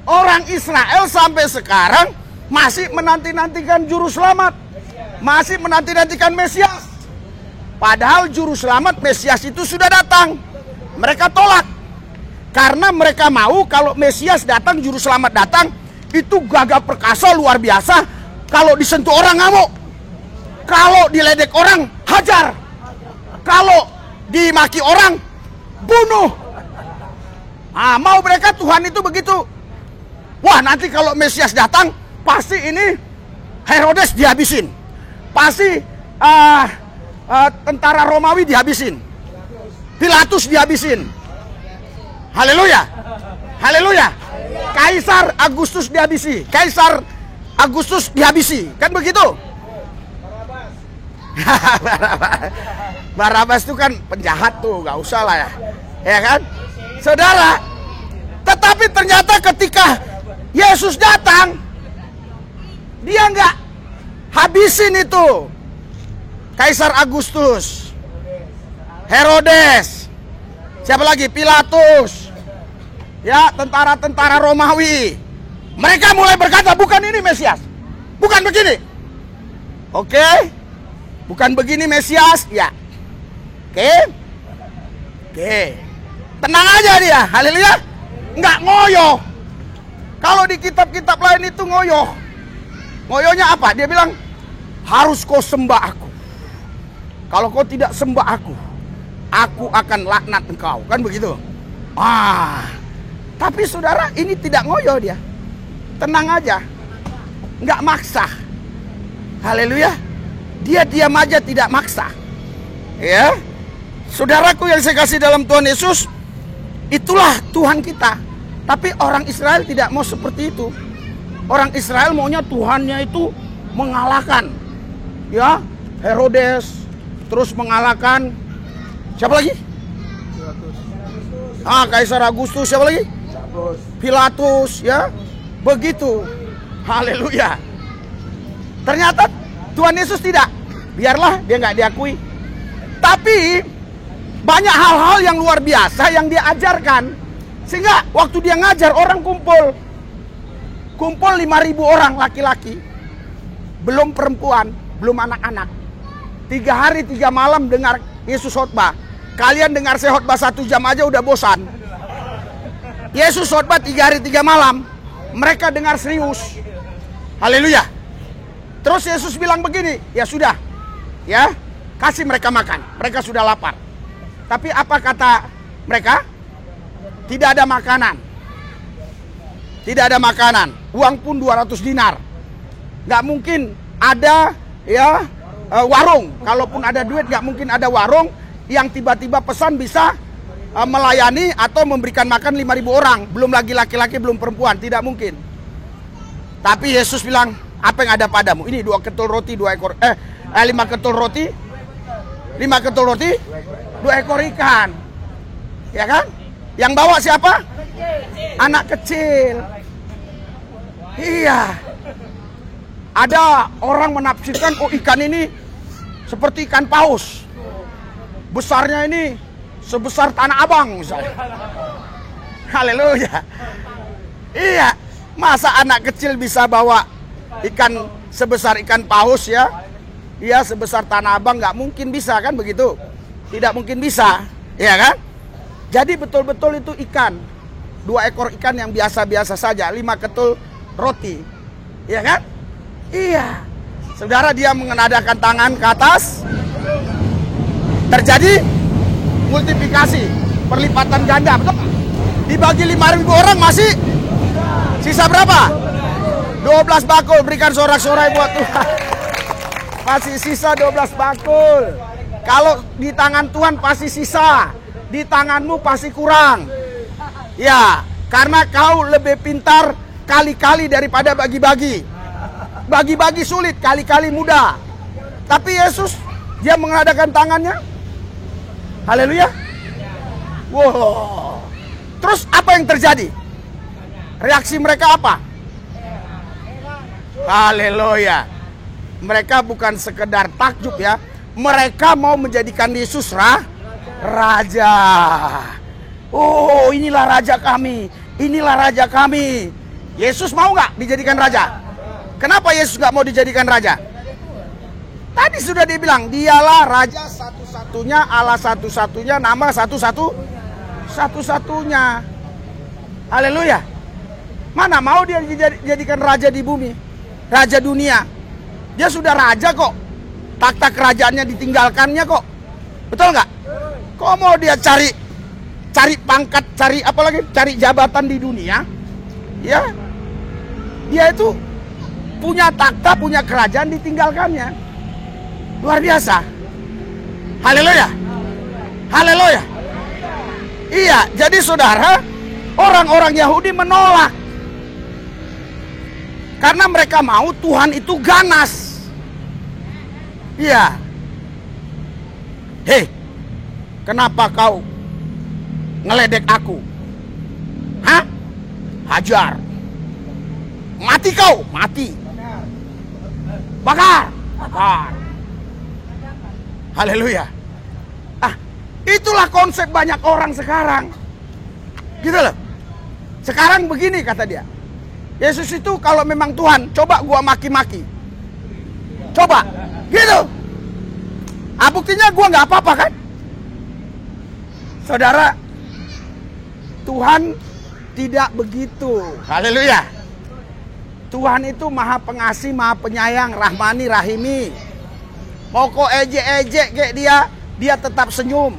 orang Israel sampai sekarang masih menanti-nantikan juru selamat. Masih menanti-nantikan Mesias. Padahal juru selamat Mesias itu sudah datang. Mereka tolak. Karena mereka mau kalau Mesias datang, juru selamat datang, itu gagah perkasa luar biasa. Kalau disentuh orang ngamuk. Kalau diledek orang, hajar. Kalau dimaki orang, bunuh. Mau mereka Tuhan itu begitu. Wah, nanti kalau Mesias datang, pasti ini Herodes dihabisin. Pasti tentara Romawi dihabisin. Pilatus dihabisin. Haleluya. Haleluya. Kaisar Agustus dihabisi. Kaisar Agustus dihabisi. Kan begitu? Barabas itu kan penjahat tuh, gak usah lah ya. Ya kan? Saudara, tetapi ternyata ketika Yesus datang, dia nggak habisin itu Kaisar Agustus, Herodes, siapa lagi? Pilatus, ya, tentara-tentara Romawi. Mereka mulai berkata, bukan ini Mesias, bukan begini. Oke, bukan begini Mesias, ya. Oke. Tenang aja dia, haleluya. Nggak ngoyo. Kalau di kitab-kitab lain itu ngoyo. Ngoyonya apa? Dia bilang, harus kau sembah aku. Kalau kau tidak sembah aku akan laknat engkau. Kan begitu? Tapi saudara, ini tidak ngoyo dia. Tenang aja. Nggak maksa. Haleluya. Dia diam aja, tidak maksa. Ya. Saudaraku yang saya kasih dalam Tuhan Yesus, itulah Tuhan kita. Tapi orang Israel tidak mau seperti itu. Orang Israel maunya Tuhannya itu mengalahkan, ya, Herodes, terus mengalahkan siapa lagi? Kaisar Agustus, siapa lagi? Pilatus, ya, begitu. Haleluya. Ternyata Tuhan Yesus tidak. Biarlah dia nggak diakui. Tapi banyak hal-hal yang luar biasa yang dia ajarkan. Sehingga waktu dia ngajar, orang kumpul 5.000 orang laki-laki. Belum perempuan, belum anak-anak. 3 hari 3 malam dengar Yesus khotbah. Kalian dengar saya khotbah 1 jam aja udah bosan. Yesus khotbah 3 hari 3 malam. Mereka dengar serius. Haleluya. Terus Yesus bilang begini, ya sudah, ya, kasih mereka makan. Mereka sudah lapar. Tapi apa kata mereka? Tidak ada makanan. Tidak ada makanan. Uang pun 200 dinar. Nggak mungkin ada, ya, warung. Kalaupun ada duit, nggak mungkin ada warung yang tiba-tiba pesan bisa melayani atau memberikan makan 5.000 orang. Belum lagi laki-laki, belum perempuan. Tidak mungkin. Tapi Yesus bilang, apa yang ada padamu? Ini 2 ketul roti, 5 ketul roti, 5 ketul roti, 2 ekor ikan. Ya kan? Yang bawa siapa? Anak kecil. Iya. Ada orang menafsirkan, oh ikan ini seperti ikan paus. Besarnya ini sebesar Tanah Abang misalnya. Haleluya. Iya. Masa anak kecil bisa bawa ikan sebesar ikan paus, ya? Iya, sebesar Tanah Abang, nggak mungkin bisa, kan begitu? Tidak mungkin bisa, ya kan? Jadi betul-betul itu ikan. 2 ekor ikan yang biasa-biasa saja, 5 ketul roti. Ya kan? Iya. Saudara, dia mengenadakan tangan ke atas. Terjadi multiplikasi, perlipatan ganda, betul? Dibagi 5.000 orang masih sisa berapa? 12 bakul. Berikan sorak-sorai buat Tuhan. Masih sisa 12 bakul. Kalau di tangan Tuhan pasti sisa. Di tanganmu pasti kurang. Ya, karena kau lebih pintar kali-kali daripada bagi-bagi. bagi-bagi sulit, kali-kali mudah. Tapi Yesus, dia mengadakan tangannya. Haleluya. Wow. Terus apa yang terjadi? Reaksi mereka apa? Haleluya. Mereka bukan sekedar takjub ya. Mereka mau menjadikan Yesus raja. Oh, inilah raja kami. Inilah raja kami. Yesus mau nggak dijadikan raja? Kenapa Yesus nggak mau dijadikan raja? Tadi sudah dibilang, dialah raja satu-satunya, Allah satu-satunya, nama satu-satunya. Haleluya. Mana mau dia dijadikan raja di bumi? Raja dunia. Dia sudah raja kok. Takhta kerajaannya ditinggalkannya kok. Betul nggak? Kok mau dia cari pangkat, cari apa lagi? Cari jabatan di dunia? Ya. Dia itu punya takhta, punya kerajaan ditinggalkannya. Luar biasa. Haleluya. Haleluya. Iya, jadi saudara, orang-orang Yahudi menolak. Karena mereka mau Tuhan itu ganas. Iya. Hei, kenapa kau ngeledek aku? Hah? Hajar. Mati kau, mati. Bakar, bakar. Haleluya. Ah, itulah konsep banyak orang sekarang. Gitu loh. Sekarang begini kata dia. Yesus itu kalau memang Tuhan, coba gua maki-maki. Coba. Gitu. Ah, buktinya gua nggak apa-apa kan? Saudara, Tuhan tidak begitu. Haleluya. Tuhan itu maha pengasih, maha penyayang, rahmani, rahimi. Mau kok ejek-ejek kayak dia tetap senyum.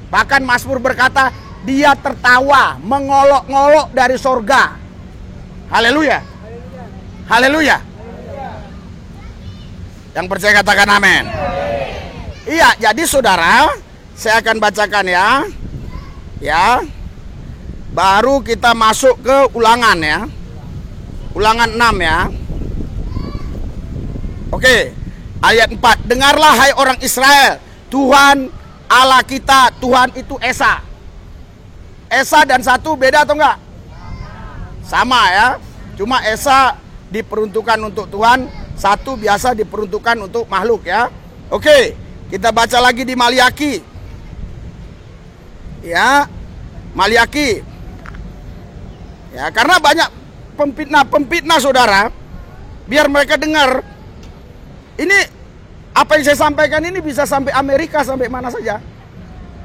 Bahkan Mazmur berkata, dia tertawa, mengolok-ngolok dari sorga. Haleluya. Haleluya. Yang percaya katakan amin. Iya, jadi saudara, saya akan bacakan ya. Ya. Baru kita masuk ke Ulangan ya. Ulangan 6 ya. Oke. Ayat 4. Dengarlah hai orang Israel, Tuhan Allah kita, Tuhan itu Esa. Esa dan satu beda atau enggak? Sama ya. Cuma Esa diperuntukkan untuk Tuhan, satu biasa diperuntukkan untuk makhluk ya. Oke, kita baca lagi di Maliaki. Ya, Maliaki. Ya, karena banyak pempitnah saudara, biar mereka dengar. Ini apa yang saya sampaikan ini bisa sampai Amerika, sampai mana saja.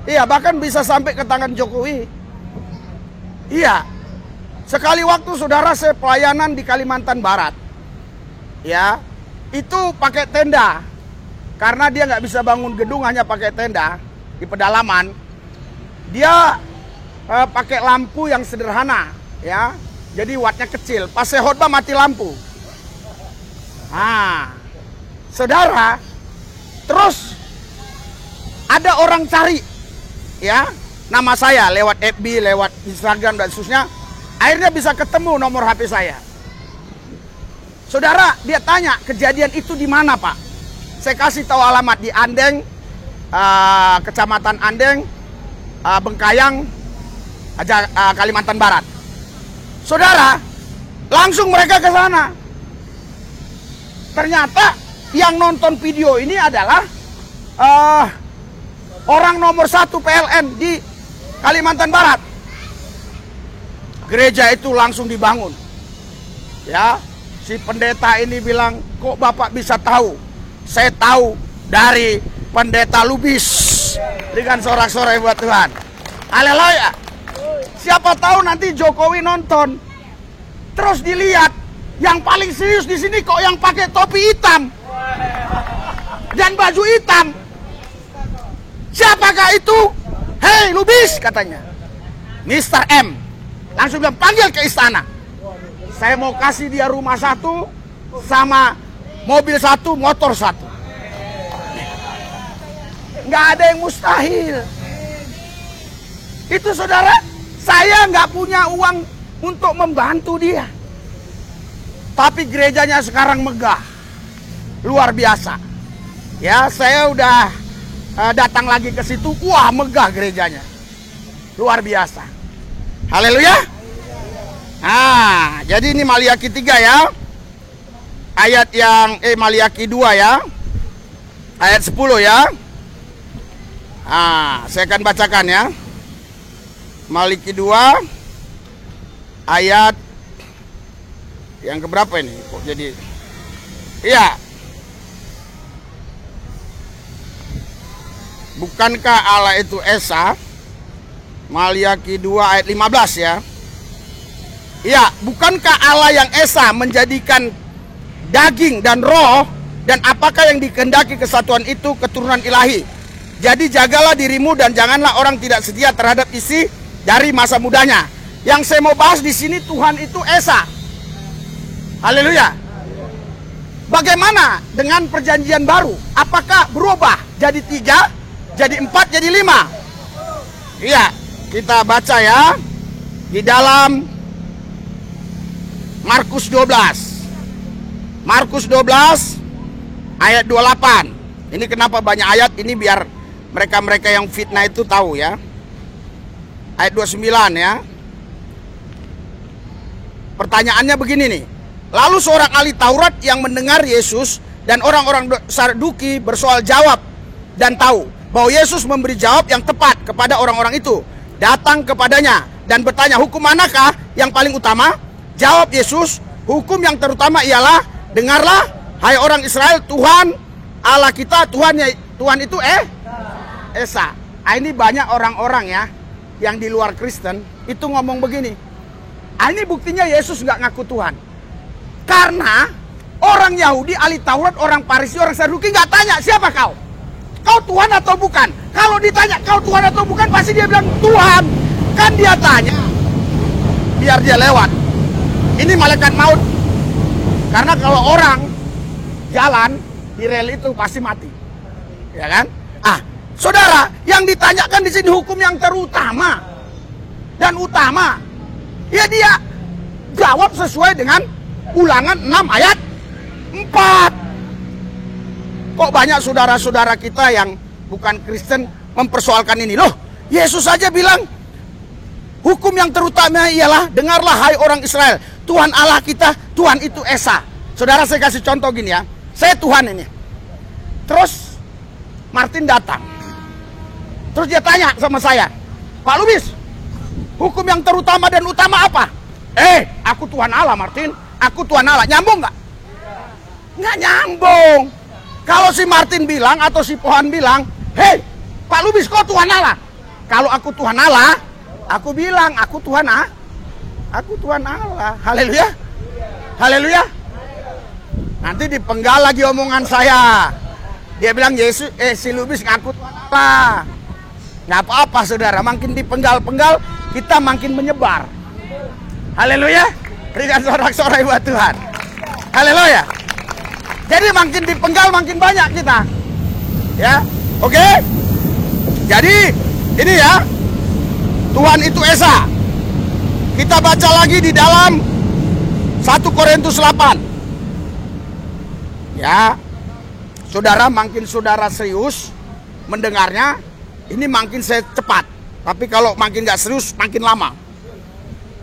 Iya, bahkan bisa sampai ke tangan Jokowi. Iya. Sekali waktu saudara saya pelayanan di Kalimantan Barat. Ya, itu pakai tenda. Karena dia nggak bisa bangun gedung, hanya pakai tenda di pedalaman. Dia pakai lampu yang sederhana, ya. Jadi wattnya kecil. Pas saya khotbah mati lampu. Nah, saudara, terus ada orang cari, ya, nama saya lewat FB, lewat Instagram dan seterusnya. Akhirnya bisa ketemu nomor HP saya. Saudara, dia tanya kejadian itu di mana, Pak? Saya kasih tahu alamat di Andeng, Kecamatan Andeng, Bengkayang, Kalimantan Barat. Saudara, langsung mereka ke sana. Ternyata yang nonton video ini adalah orang nomor 1 PLN di Kalimantan Barat. Gereja itu langsung dibangun. Ya, si pendeta ini bilang, kok Bapak bisa tahu? Saya tahu dari pendeta Lubis. Dengan sorak-sorai buat Tuhan. Haleluya. Siapa tahu nanti Jokowi nonton. Terus dilihat, yang paling serius di sini kok yang pakai topi hitam dan baju hitam. Siapakah itu? Hei Lubis, katanya. Mr. M. Langsung bilang, panggil ke istana. Saya mau kasih dia rumah 1 sama mobil 1, motor 1. Nggak ada yang mustahil. Itu saudara, saya nggak punya uang untuk membantu dia. Tapi gerejanya sekarang megah. Luar biasa. Ya, saya udah datang lagi ke situ. Wah, megah gerejanya. Luar biasa. Haleluya. Nah, jadi ini Maliaki 3 ya. Ayat yang Maliaki 2 ya. Ayat 10 ya. Nah, saya akan bacakan ya. Maliaki 2 ayat yang keberapa ini? Kok jadi iya. Bukankah Allah itu Esa? Maliaki 2 ayat 15 ya. Iya, bukankah Allah yang Esa menjadikan daging dan roh, dan apakah yang dikehendaki kesatuan itu keturunan ilahi? Jadi jagalah dirimu dan janganlah orang tidak setia terhadap isi dari masa mudanya. Yang saya mau bahas di sini, Tuhan itu Esa. Haleluya. Bagaimana dengan perjanjian baru? Apakah berubah jadi 3, jadi 4, jadi 5? Iya, kita baca ya di dalam Markus 12. Markus 12 ayat 28. Ini kenapa banyak ayat ini, biar mereka-mereka yang fitnah itu tahu ya. Ayat 29 ya. Pertanyaannya begini nih. Lalu seorang ahli Taurat yang mendengar Yesus dan orang-orang Saduki bersoal jawab dan tahu bahwa Yesus memberi jawab yang tepat kepada orang-orang itu, datang kepadanya dan bertanya, hukum manakah yang paling utama? Jawab Yesus, hukum yang terutama ialah, dengarlah hai orang Israel, Tuhan Allah kita, Tuhan itu Esa. Nah, ini banyak orang-orang ya yang di luar Kristen itu ngomong begini. Nah, ini buktinya Yesus nggak ngaku Tuhan. Karena orang Yahudi, ahli Taurat, orang Farisi, orang Saduki nggak tanya, siapa kau? Kau Tuhan atau bukan? Kalau ditanya kau Tuhan atau bukan, pasti dia bilang Tuhan. Kan dia tanya biar dia lewat. Ini malaikat maut. Karena kalau orang jalan di rel itu pasti mati. Ya kan? Ah, saudara, yang ditanyakan di sini hukum yang terutama dan utama. Ya dia jawab sesuai dengan Ulangan 6 ayat 4. Kok banyak saudara-saudara kita yang bukan Kristen mempersoalkan ini? Loh, Yesus saja bilang hukum yang terutama ialah, dengarlah hai orang Israel, Tuhan Allah kita, Tuhan itu Esa. Saudara, saya kasih contoh gini ya. Saya Tuhan ini. Terus Martin datang. Terus dia tanya sama saya, Pak Lubis, hukum yang terutama dan utama apa? Aku Tuhan Allah, Martin. Aku Tuhan Allah. Nyambung nggak? Nggak nyambung. Kalau si Martin bilang atau si Pohan bilang, hei Pak Lubis, kau Tuhan Allah. Kalau aku Tuhan Allah, aku bilang aku Tuhan Allah. Aku Tuhan Allah. Haleluya. Haleluya. Nanti dipenggal lagi omongan saya. Dia bilang Yesus, si Lubis ngaku Tuhan Allah. Nggak apa-apa saudara, makin dipenggal-penggal kita makin menyebar. Haleluya. Berikan sorak-sorai buat Tuhan. Haleluya. Jadi makin dipenggal makin banyak kita. Ya, oke. Jadi ini ya, Tuhan itu Esa. Kita baca lagi di dalam 1 Korintus 8. Ya, saudara, makin saudara serius mendengarnya, ini makin saya cepat. Tapi kalau makin gak serius, makin lama.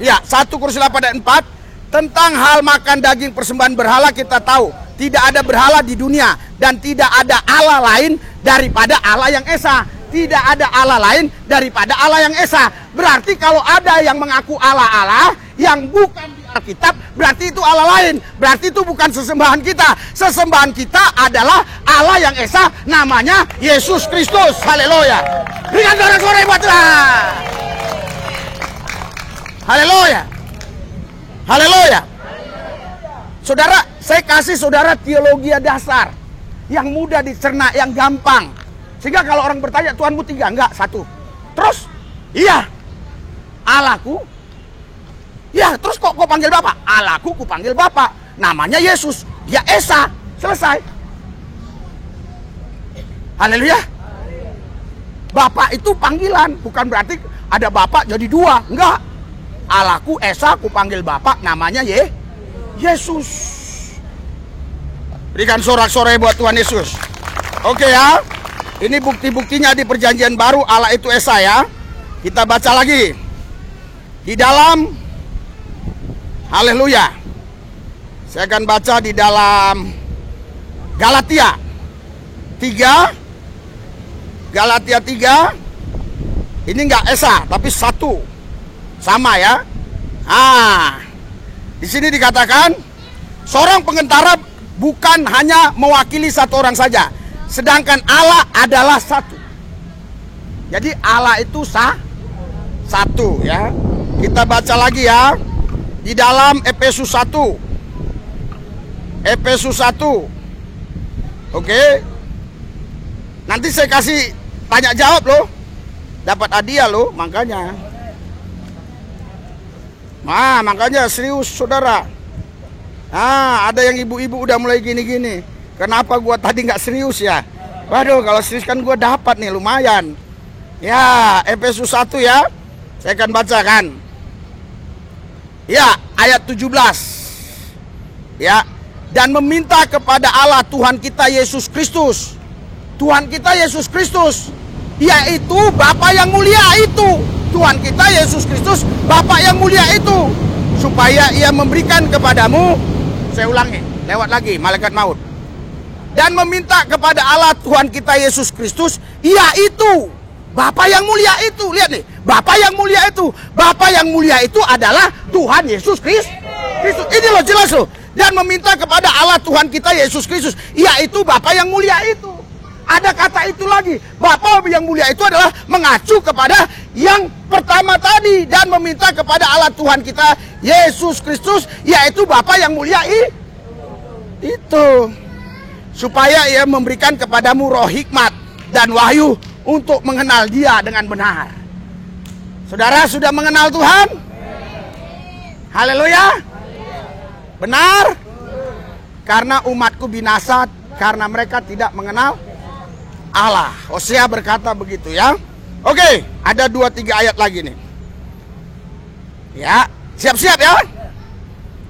Ya, 1 Korintus 8 ayat 4. Tentang hal makan daging persembahan berhala kita tahu, tidak ada berhala di dunia dan tidak ada Allah lain daripada Allah yang Esa. Tidak ada Allah lain daripada Allah yang Esa. Berarti kalau ada yang mengaku Allah yang bukan di Alkitab, berarti itu Allah lain. Berarti itu bukan sesembahan kita. Sesembahan kita adalah Allah yang Esa, namanya Yesus Kristus. Haleluya. Berikan sorak-sorai buat Tuhan. Haleluya. Haleluya. Saudara, saya kasih saudara teologi dasar yang mudah dicerna, yang gampang. Sehingga kalau orang bertanya, Tuhanmu 3? Enggak, 1. Terus, iya, Allahku. Ya, terus kok panggil Bapak? Allahku ku panggil Bapak. Namanya Yesus. Dia Esa. Selesai. Haleluya. Bapak itu panggilan, bukan berarti ada Bapak jadi 2. Enggak. Allahku Esa, ku panggil Bapak, namanya Yesus. Berikan sorak-sorai buat Tuhan Yesus. Oke ya. Ini bukti-buktinya di perjanjian baru Allah itu Esa ya. Kita baca lagi. Di dalam haleluya. Saya akan baca di dalam Galatia 3. Galatia 3. Ini enggak Esa, tapi satu. Sama ya. Di sini dikatakan seorang pengantara bukan hanya mewakili satu orang saja, sedangkan Allah adalah satu. Jadi Allah itu satu ya. Kita baca lagi ya di dalam Efesus 1. Efesus 1. Oke. Nanti saya kasih tanya jawab loh. Dapat hadiah loh, makanya. Makanya serius saudara. Ada yang ibu-ibu udah mulai gini-gini. Kenapa gua tadi nggak serius ya? Waduh, kalau serius kan gua dapat nih lumayan. Ya, Efesus 1 ya. Saya akan bacakan. Ya, ayat 17. Ya, dan meminta kepada Allah Tuhan kita Yesus Kristus. Tuhan kita Yesus Kristus, yaitu Bapa yang mulia itu. Tuhan kita Yesus Kristus, Bapa yang mulia itu, supaya Ia memberikan kepadamu, saya ulangi, lewat lagi malaikat maut. Dan meminta kepada Allah Tuhan kita Yesus Kristus, yaitu Bapa yang mulia itu. Lihat nih, Bapa yang mulia itu. Bapa yang mulia itu adalah Tuhan Yesus Kristus. Ini loh jelas loh. Dan meminta kepada Allah Tuhan kita Yesus Kristus, yaitu Bapa yang mulia itu. Ada kata itu lagi. Bapa yang mulia itu adalah mengacu kepada yang pertama tadi. Dan meminta kepada Allah Tuhan kita Yesus Kristus, yaitu Bapa yang mulia itu. Supaya Ia memberikan kepadamu roh hikmat dan wahyu untuk mengenal Dia dengan benar. Saudara sudah mengenal Tuhan? Haleluya. Benar? Karena umatku binasa karena mereka tidak mengenal Allah. Hosea berkata begitu ya. Oke, ada 2-3 ayat lagi nih. Ya, siap-siap ya.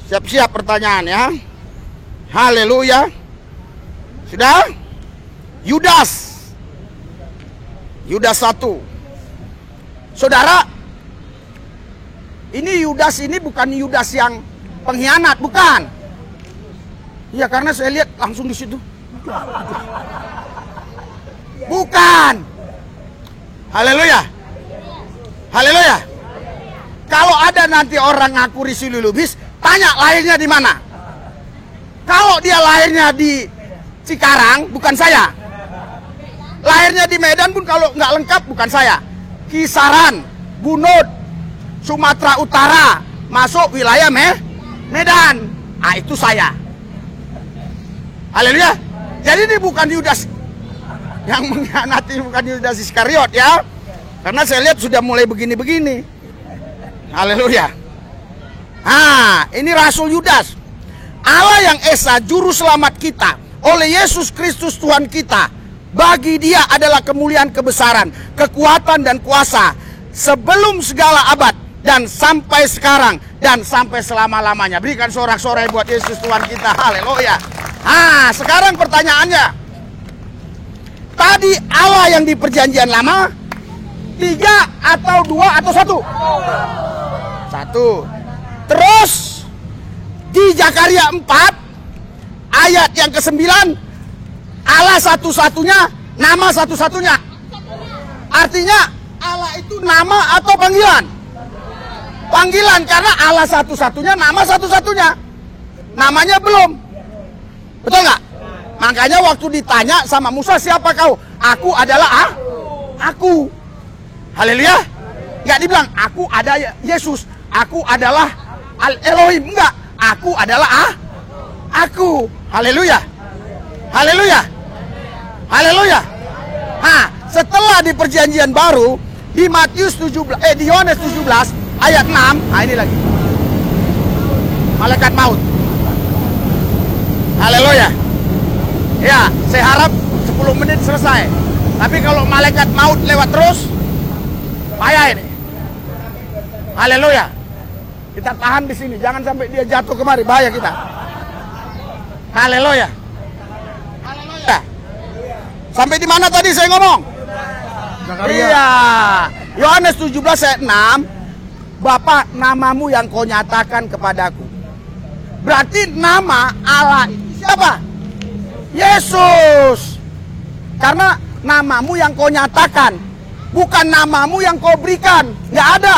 Siap-siap pertanyaan ya. Haleluya. Sudah? Yudas 1. Saudara, ini Yudas ini bukan Yudas yang pengkhianat, bukan. Iya, karena saya lihat langsung di situ. Bukan. Haleluya. Haleluya. Kalau ada nanti orang ngaku Risi Lubis, tanya lahirnya di mana. Kalau dia lahirnya di Cikarang, bukan saya. Lahirnya di Medan pun kalau nggak lengkap, bukan saya. Kisaran, Bunut, Sumatera Utara, masuk wilayah Medan. Itu saya. Haleluya. Jadi ini bukan Yudas yang mengkhianati, bukan Yudas Iskariot ya. Karena saya lihat sudah mulai begini-begini. Haleluya. Ini Rasul Yudas. Allah yang Esa, juru selamat kita, oleh Yesus Kristus Tuhan kita. Bagi Dia adalah kemuliaan, kebesaran, kekuatan dan kuasa sebelum segala abad dan sampai sekarang dan sampai selama-lamanya. Berikan sorak-sorai buat Yesus Tuhan kita. Haleluya. Sekarang pertanyaannya, tadi Allah yang di perjanjian lama 3 atau 2 atau 1? Terus di Zakaria 4 ayat yang ke-9, Allah satu-satunya, nama satu-satunya. Artinya Allah itu nama atau panggilan? Panggilan, karena Allah satu-satunya, nama satu-satunya. Namanya belum. Betul nggak? Makanya waktu ditanya sama Musa, siapa kau? Aku adalah aku. Haleluya. Nggak dibilang aku ada Yesus, aku adalah Al-Elohim. Enggak, aku adalah aku. Haleluya. Haleluya. Haleluya. Setelah di perjanjian baru di Matius 17, di Yohanes 17 ayat 6, ini lagi. Malaikat maut. Haleluya. Ya, saya harap 10 menit selesai. Tapi kalau malaikat maut lewat terus, payah ini. Haleluya. Kita tahan di sini, jangan sampai dia jatuh kemari, bahaya kita. Haleluya. Haleluya. Sampai di mana tadi saya ngomong? Iya. Yohanes 17 ayat 6. Bapa, namamu yang kau nyatakan kepadaku. Berarti nama Allah siapa? Yesus. Karena namamu yang kau nyatakan, bukan namamu yang kau berikan. Nggak ada.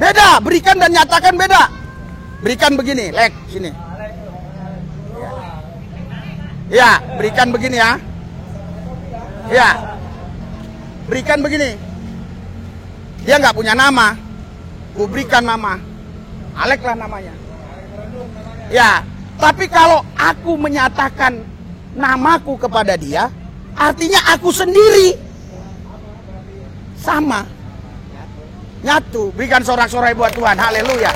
Beda, berikan dan nyatakan beda. Berikan begini, Lek, sini. Ya, berikan begini ya. Ya. Berikan begini. Dia nggak punya nama. Ku berikan nama. Alek lah namanya. Ya, tapi kalau aku menyatakan namaku kepada dia, artinya aku sendiri. Sama. Nyatu. Berikan sorak-sorai buat Tuhan. Haleluya.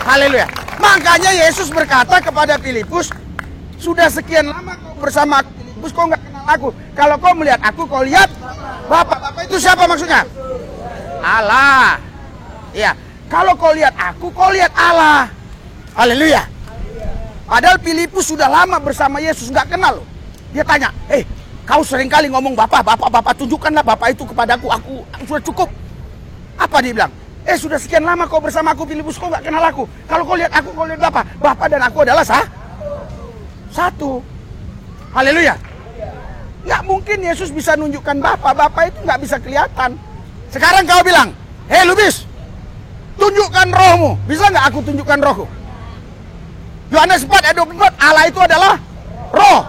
Haleluya. Makanya Yesus berkata kepada Filipus, sudah sekian lama kau bersama aku, Filipus, kau nggak kenal aku. Kalau kau melihat aku, kau lihat Bapa. Bapa itu siapa maksudnya? Allah. Ya. Kalau kau lihat aku, kau lihat Allah. Haleluya. Padahal Filipus sudah lama bersama Yesus, nggak kenal loh. Dia tanya, kau sering kali ngomong Bapak, tunjukkanlah Bapak itu kepadaku, aku sudah cukup. Apa dia bilang? Sudah sekian lama kau bersama aku Filipus, kau nggak kenal aku. Kalau kau lihat aku, kau lihat Bapak. Bapak dan aku adalah satu. Haleluya. Nggak mungkin Yesus bisa nunjukkan Bapak itu nggak bisa kelihatan. Sekarang kau bilang, Lubis, tunjukkan rohmu. Bisa nggak aku tunjukkan rohku? Yohanes 4 ayat 24, Allah itu adalah roh.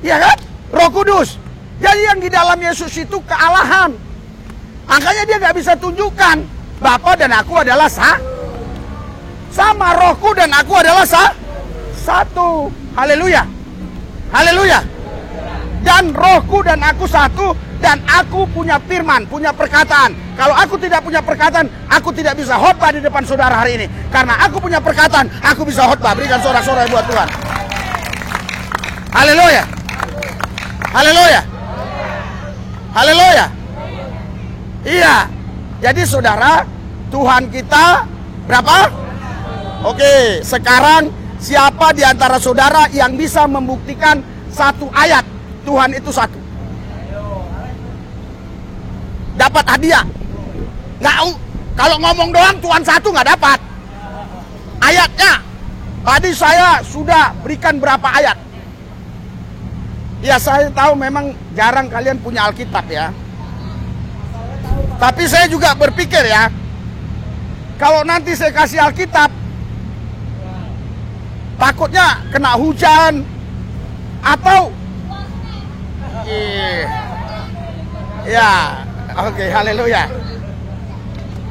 Iya kan? Roh Kudus. Jadi yang di dalam Yesus itu kealahan. Makanya dia nggak bisa tunjukkan. Bapa dan aku adalah sama, rohku dan aku adalah satu. Haleluya. Haleluya. Dan rohku dan aku satu. Dan aku punya firman, punya perkataan. Kalau aku tidak punya perkataan, aku tidak bisa khotbah di depan saudara hari ini. Karena aku punya perkataan, aku bisa khotbah. Berikan sorak-sorai buat Tuhan. Haleluya. Haleluya. Haleluya. Iya. Jadi saudara, Tuhan kita berapa? Oke, sekarang siapa di antara saudara yang bisa membuktikan satu ayat Tuhan itu satu? Dapat hadiah. Nggak, kalau ngomong doang Tuhan satu nggak dapat. Ayatnya tadi saya sudah berikan berapa ayat. Ya saya tahu memang jarang kalian punya Alkitab ya. Tapi saya juga berpikir ya, kalau nanti saya kasih Alkitab, takutnya kena hujan atau ya. Oke, haleluya.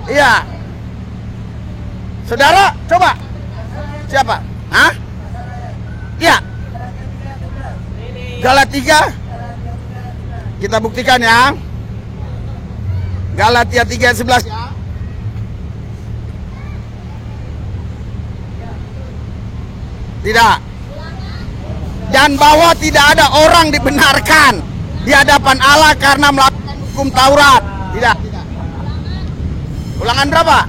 Iya. Saudara, coba. Siapa? Hah? Iya. Galatia. Kita buktikan ya. Galatia 3:11 ya. Tidak. Dan bahwa tidak ada orang dibenarkan di hadapan Allah karena melakukan hukum Taurat. Tidak. Ulangan berapa?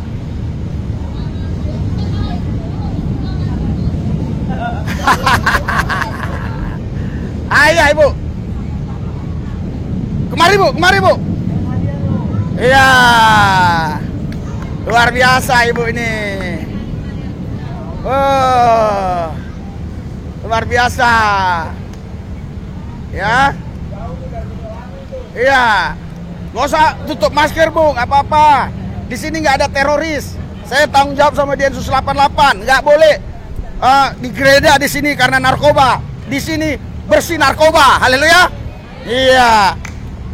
Ayah ibu. Kemari bu. Iya. Luar biasa ibu ini. Oh. Luar biasa. Ya. Iya. Gak usah tutup masker bu, nggak apa-apa. Di sini nggak ada teroris. Saya tanggung jawab sama Densus 88. Nggak boleh digeledah di sini karena narkoba. Di sini bersih narkoba. Haleluya. Iya.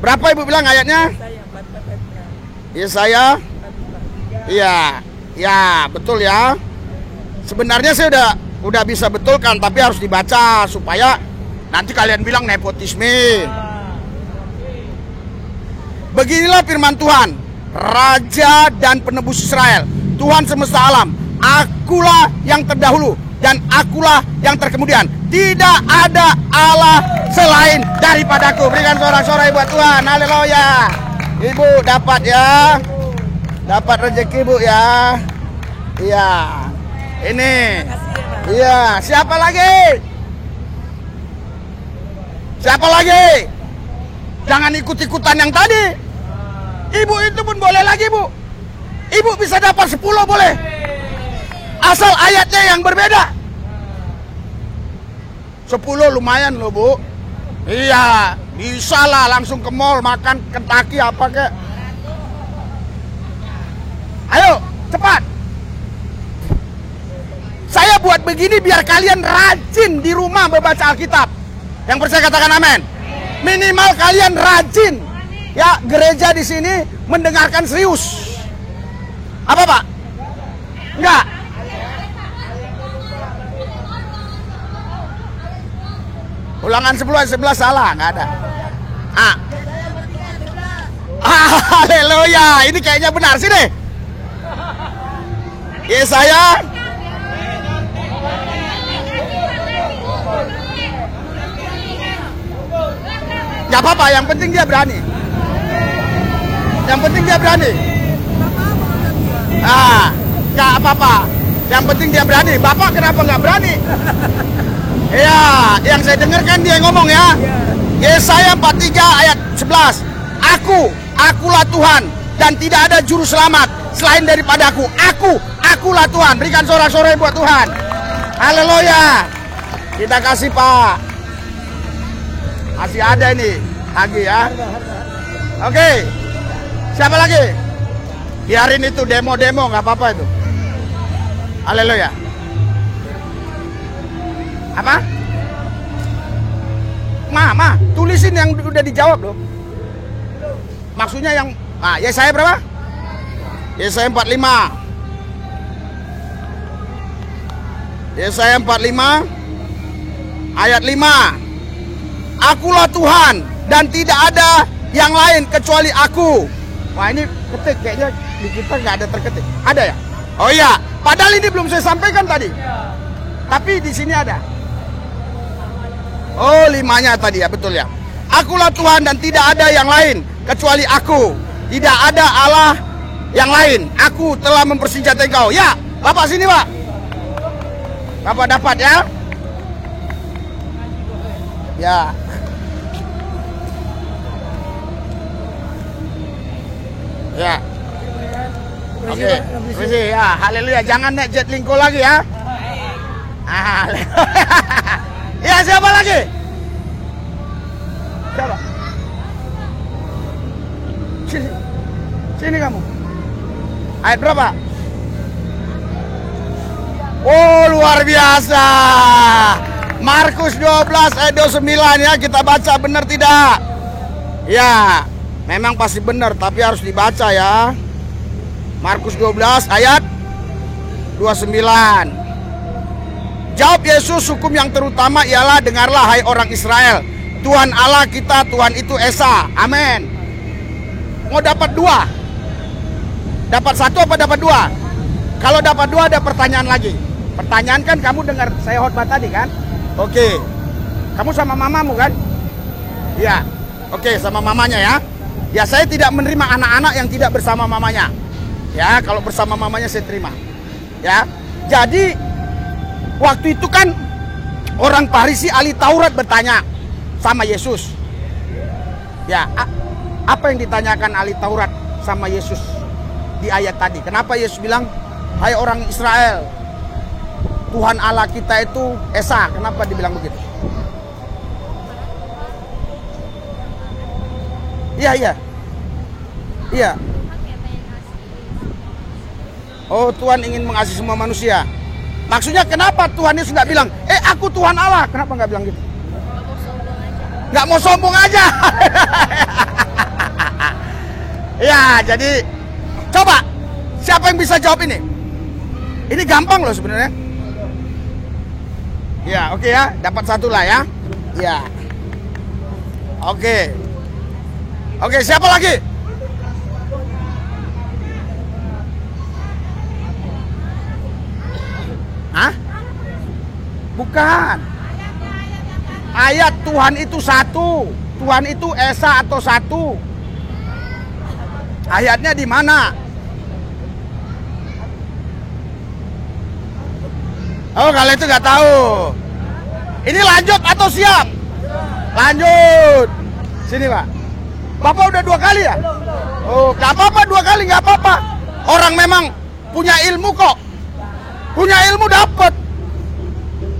Berapa ibu bilang ayatnya? Iya saya. Iya. Ya betul ya. Sebenarnya saya udah bisa betulkan, tapi harus dibaca supaya nanti kalian bilang nepotisme. Beginilah firman Tuhan, Raja dan penebus Israel, Tuhan semesta alam. Akulah yang terdahulu dan akulah yang terkemudian. Tidak ada Allah selain daripadaku. Berikan sorak-sorai buat Tuhan. Haleluya. Ibu dapat ya. Dapat rezeki bu ya. Iya. Ini. Iya, siapa lagi? Siapa lagi? Jangan ikut-ikutan yang tadi. Ibu itu pun boleh lagi, Bu. Ibu bisa dapat 10 boleh. Asal ayatnya yang berbeda. 10 lumayan loh, Bu. Iya, bisa lah langsung ke mall makan Kentucky apa kek. Ayo, cepat. Saya buat begini biar kalian rajin di rumah membaca Alkitab. Yang percaya katakan amin. Minimal kalian rajin. Ya, gereja di sini mendengarkan serius. Apa, Pak? Enggak. Ulangan 10 ayat 11 salah, enggak ada. Haleluya, ini kayaknya benar sih deh. Yesaya. Gak apa-apa, yang penting dia berani. Yang penting dia berani. Gak apa-apa. Yang penting dia berani. Bapak kenapa nggak berani? Iya, yang saya dengar kan dia ngomong ya. Yesaya 43 ayat 11. Akulah Tuhan dan tidak ada juru selamat selain daripada akulah Tuhan. Berikan sorak-sorai buat Tuhan. Haleluya. Kita kasih, Pak. Masih ada ini lagi ya. Oke. Siapa lagi? Biarin itu demo-demo, nggak apa-apa itu. Haleluya. Apa? Ma, tulisin yang udah dijawab loh. Maksudnya yang Yesaya berapa? Yesaya 45. Yesaya 45 ayat 5. Akulah Tuhan dan tidak ada yang lain kecuali aku. Wah, ini ketik kayaknya di kita nggak ada terketik. Ada ya? Oh iya, padahal ini belum saya sampaikan tadi. Tapi di sini ada. Oh, 5-nya tadi ya, betul ya. Akulah Tuhan dan tidak ada yang lain kecuali aku. Tidak ada Allah yang lain. Aku telah mempersenjatai kau. Ya, Bapak sini, Pak. Bapak dapat ya? Ya. Ya. Oke. Permisi ya. Haleluya. Jangan naik jet lingko lagi ya. Ya, siapa lagi? Siapa? Sini kamu. Ayat berapa? Oh, luar biasa. Markus 12 ayat 29 ya. Kita baca, benar tidak? Ya. Memang pasti benar, tapi harus dibaca ya. Markus 12 ayat 29. Jawab Yesus, hukum yang terutama ialah, dengarlah hai orang Israel, Tuhan Allah kita, Tuhan itu Esa. Amin. Mau dapat 2? Dapat 1 apa dapat 2? Kalau dapat 2 ada pertanyaan lagi. Pertanyaan kan kamu dengar saya khotbah tadi kan? Oke. Kamu sama mamamu kan? Iya. Oke, sama mamanya ya. Ya, saya tidak menerima anak-anak yang tidak bersama mamanya. Ya, kalau bersama mamanya saya terima. Ya. Jadi waktu itu kan orang Farisi ahli Taurat bertanya sama Yesus. Ya, apa yang ditanyakan ahli Taurat sama Yesus di ayat tadi? Kenapa Yesus bilang, hai orang Israel, Tuhan Allah kita itu Esa? Kenapa dibilang begitu? Iya. Oh, Tuhan ingin mengasihi semua manusia. Maksudnya kenapa Tuhan Yesus nggak bilang, aku Tuhan Allah? Kenapa nggak bilang gitu? Nggak mau sombong aja. Ya, jadi coba siapa yang bisa jawab ini? Ini gampang loh sebenarnya. Ya, oke ya, dapat 1 lah ya. Ya. Oke, siapa lagi? Hah? Bukan. Ayat Tuhan itu 1. Tuhan itu Esa atau 1. Ayatnya di mana? Oh, kalau itu nggak tahu. Ini lanjut atau siap? Lanjut. Sini, Pak. Bapak udah 2 kali ya? Oh, nggak apa-apa 2 kali, nggak apa-apa. Orang memang punya ilmu kok. Punya ilmu dapat.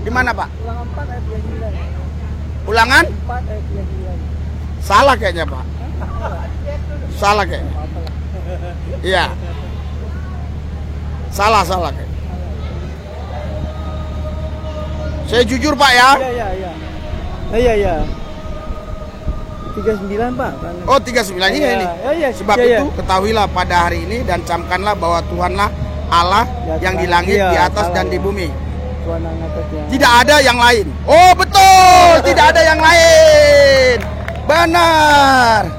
Gimana, Pak? Ulangan 4 ayat 9. Ulangan? 4 ayat 9. Salah kayaknya, Pak. Salah kayaknya. Iya. Salah kayaknya. Saya jujur, Pak ya. Iya. 39, Pak. Oh, 39 ini. Sebab itu ketahuilah pada hari ini dan camkanlah bahwa Tuhanlah Allah yang di langit, di atas dan di bumi. Tidak ada yang lain. Oh, betul. Tidak ada yang lain. Benar.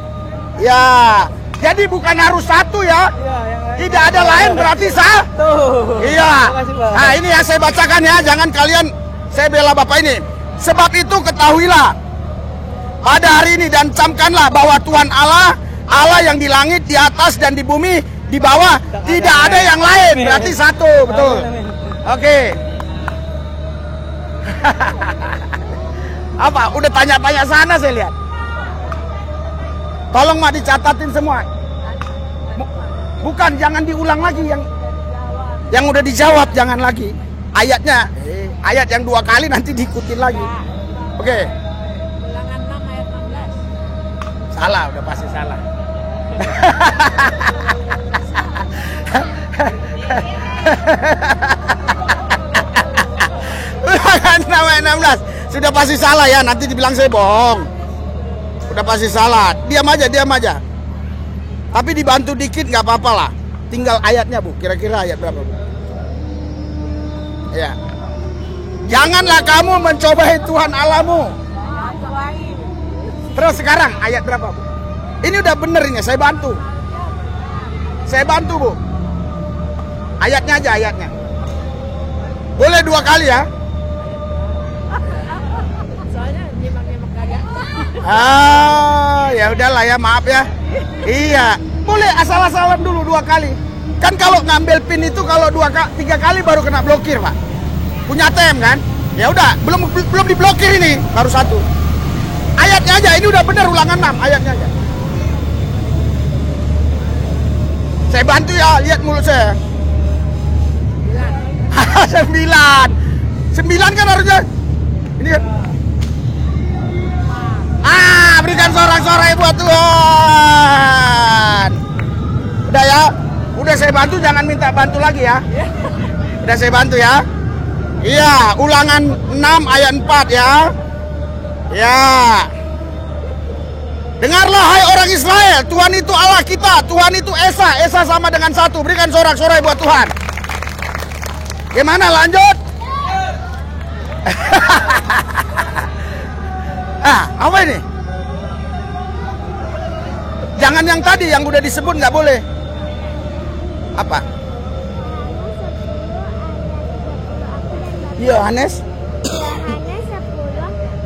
Ya. Jadi bukan harus satu ya. Tidak ada lain berarti satu. Iya. Nah, ini yang saya bacakan ya. Jangan kalian saya bela Bapak ini. Sebab itu ketahuilah pada hari ini dan camkanlah bahwa Tuhan Allah, Allah yang di langit, di atas dan di bumi, di bawah, tidak ada yang lain. Berarti satu, betul. Oke. Apa? Udah tanya-tanya sana saya lihat. Tolong Mak dicatatin semua. Bukan, jangan diulang lagi yang udah dijawab, jangan lagi. Ayatnya, ayat yang 2 kali nanti diikutin lagi. Oke. Ulangan 6 ayat 16. Salah, udah pasti salah. Ulangan 6 ayat 16. Sudah pasti salah ya, nanti dibilang saya bohong. Udah pasti salah. Diam aja. Tapi dibantu dikit nggak apa-apa lah. Tinggal ayatnya, Bu. Kira-kira ayat berapa, Bu? Ya. Janganlah kamu mencobai Tuhan Allahmu. Terus sekarang ayat berapa, Bu? Ini udah bener ini, saya bantu. Bu. Ayatnya aja, ayatnya. Boleh 2 kali ya? Soalnya nyimak-nyimak kagak. Ya udahlah ya, maaf ya. Iya, boleh asal-asalan dulu 2 kali. Kan kalau ngambil pin itu kalau 3 kali baru kena blokir, Pak. Punya tem kan? Ya udah, belum diblokir ini, baru 1. Ayatnya aja, ini udah bener ulangan 6, ayatnya aja. Saya bantu ya, lihat mulut saya. 9 kan harusnya. Ini kan. Berikan sorak-sorai buat Tuhan. Udah ya, udah saya bantu, jangan minta bantu lagi ya. Udah saya bantu ya. Iya, ulangan 6 ayat 4 ya. Ya. Dengarlah hai orang Israel, Tuhan itu Allah kita, Tuhan itu Esa, Esa sama dengan 1. Berikan sorak-sorai buat Tuhan. Gimana lanjut? Apa ini? Jangan yang tadi yang udah disebut, nggak boleh. Apa? Yohanes 10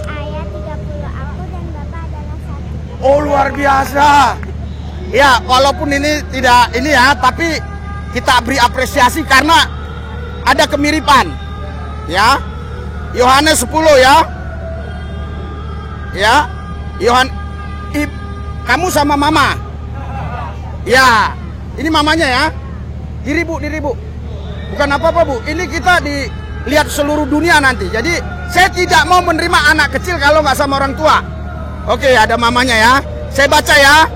ayat 30. Aku dan Bapa adalah satu. Oh, luar biasa. Ya, walaupun ini tidak ini ya, tapi kita beri apresiasi karena ada kemiripan. Ya. Yohanes 10 ya. Ya. Kamu sama mama. Ya. Ini mamanya ya. Diri Bu. Bukan apa-apa, Bu. Ini kita dilihat seluruh dunia nanti. Jadi, saya tidak mau menerima anak kecil kalau nggak sama orang tua. Oke, ada mamanya ya. Saya baca ya.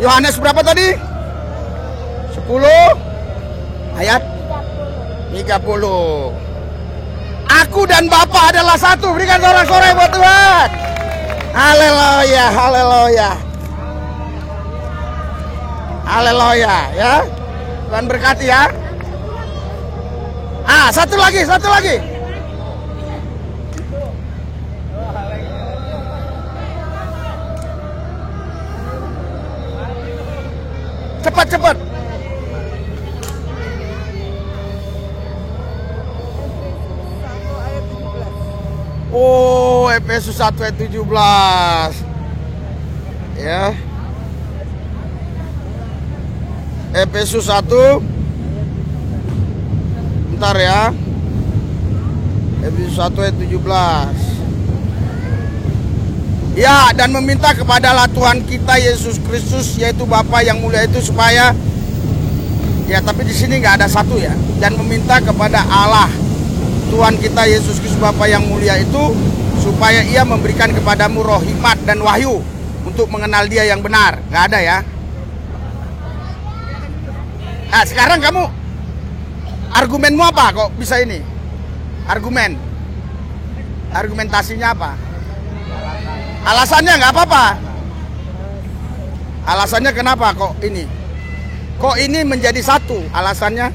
Yohanes berapa tadi? 10 ayat 30. Aku dan Bapa adalah satu. Berikan sorak-sorai buat Tuhan. Haleluya, haleluya. Haleluya ya. Tuhan berkati ya. Satu lagi. Cepat. Oh, Efesus 1 ayat 17. Ya. Efesus 1. Bentar ya. Efesus 1 ayat 17. Ya, dan meminta kepada Tuhan kita Yesus Kristus, yaitu Bapa yang mulia itu, supaya, ya tapi di sini nggak ada satu ya. Dan meminta kepada Allah Tuhan kita Yesus Kristus Bapa yang mulia itu, supaya Ia memberikan kepadamu roh hikmat dan wahyu untuk mengenal Dia yang benar. Nggak ada ya. Nah, sekarang kamu argumenmu apa kok bisa ini? Argumentasinya apa? Alasannya nggak apa-apa. Alasannya kenapa kok ini? Kok ini menjadi satu? Alasannya?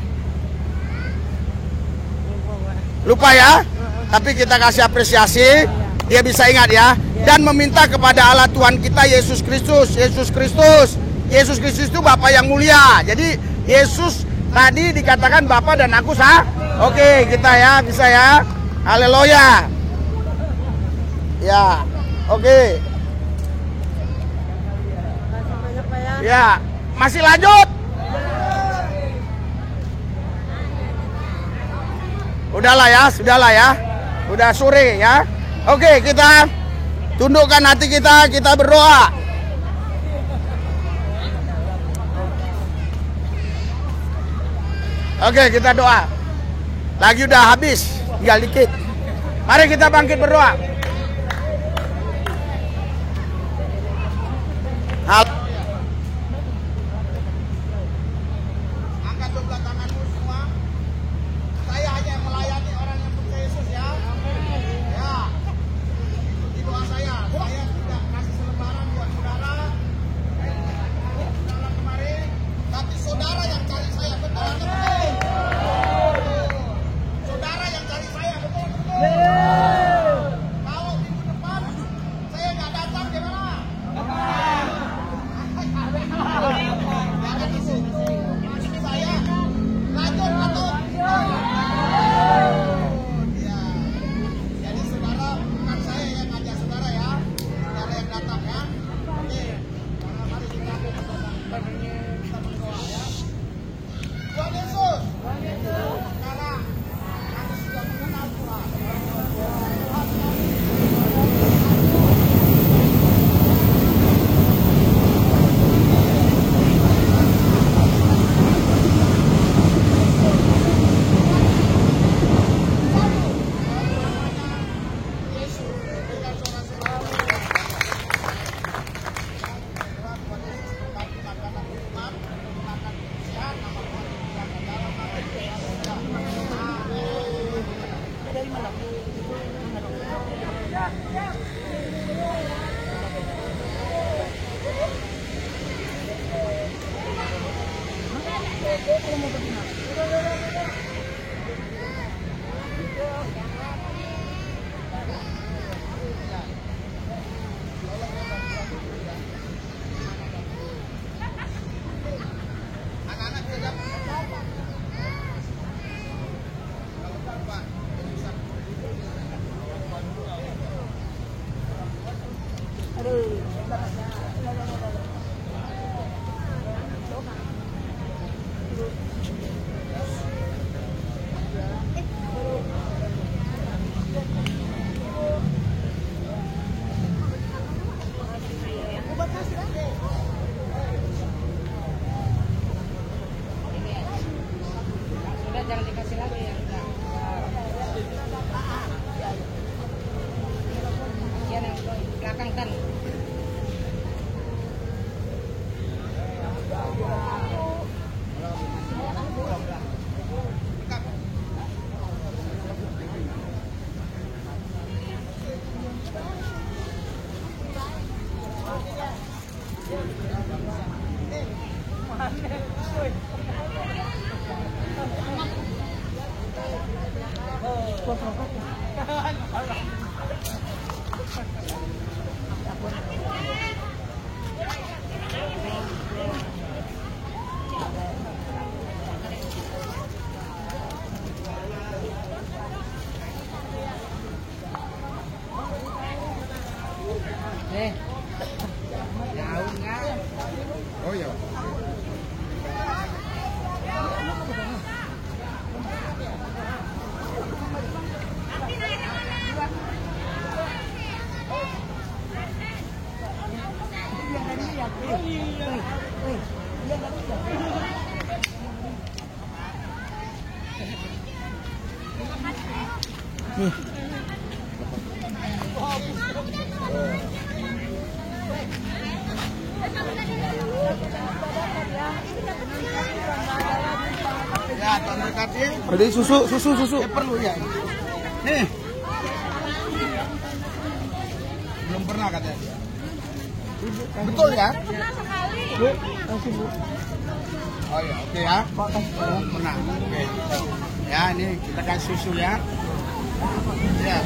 Lupa ya? Tapi kita kasih apresiasi. Dia bisa ingat ya. Dan meminta kepada Allah Tuhan kita Yesus Kristus. Yesus Kristus itu Bapa yang mulia. Jadi Yesus tadi dikatakan Bapa dan aku sah. Oke, kita ya bisa ya. Haleluya. Ya. Oke. Ya, masih lanjut. Udahlah ya. Udah sore ya. Oke, kita tundukkan hati kita berdoa. Oke, kita doa. Lagi udah habis, tinggal dikit. Mari kita bangkit berdoa. Angkat kedua tanganmu semua. Saya hanya melayani orang yang percaya Yesus ya. Ya. Di doa saya tidak kasih selebaran buat saudara. Saudara kemarin, tapi saudara yang cari saya betul. Saudara yang cari saya betul. Kalau minggu depan saya nggak datang gimana? Jangan isu. Maksud saya lanjut atau ya. Jadi saudara, bukan saya yang ngajak saudara ya, saudara yang datang ya. Oke, mari kita berdoa ya. Tuhan Yesus, sekarang kami sudah mengenal Tuhan. Jangan dikasih lagi ya. Yang belakang kan. Jauh nggak? Oh ya. Nih. Ya, Tuan Kati. Jadi susu. Ya, perlu ya. Nih. Belum pernah katanya. Betul ya? Bu, kasih Bu. Oh ya, oke ya. Pernah. Oke. Ya, ini kita kasih susu ya. Ya.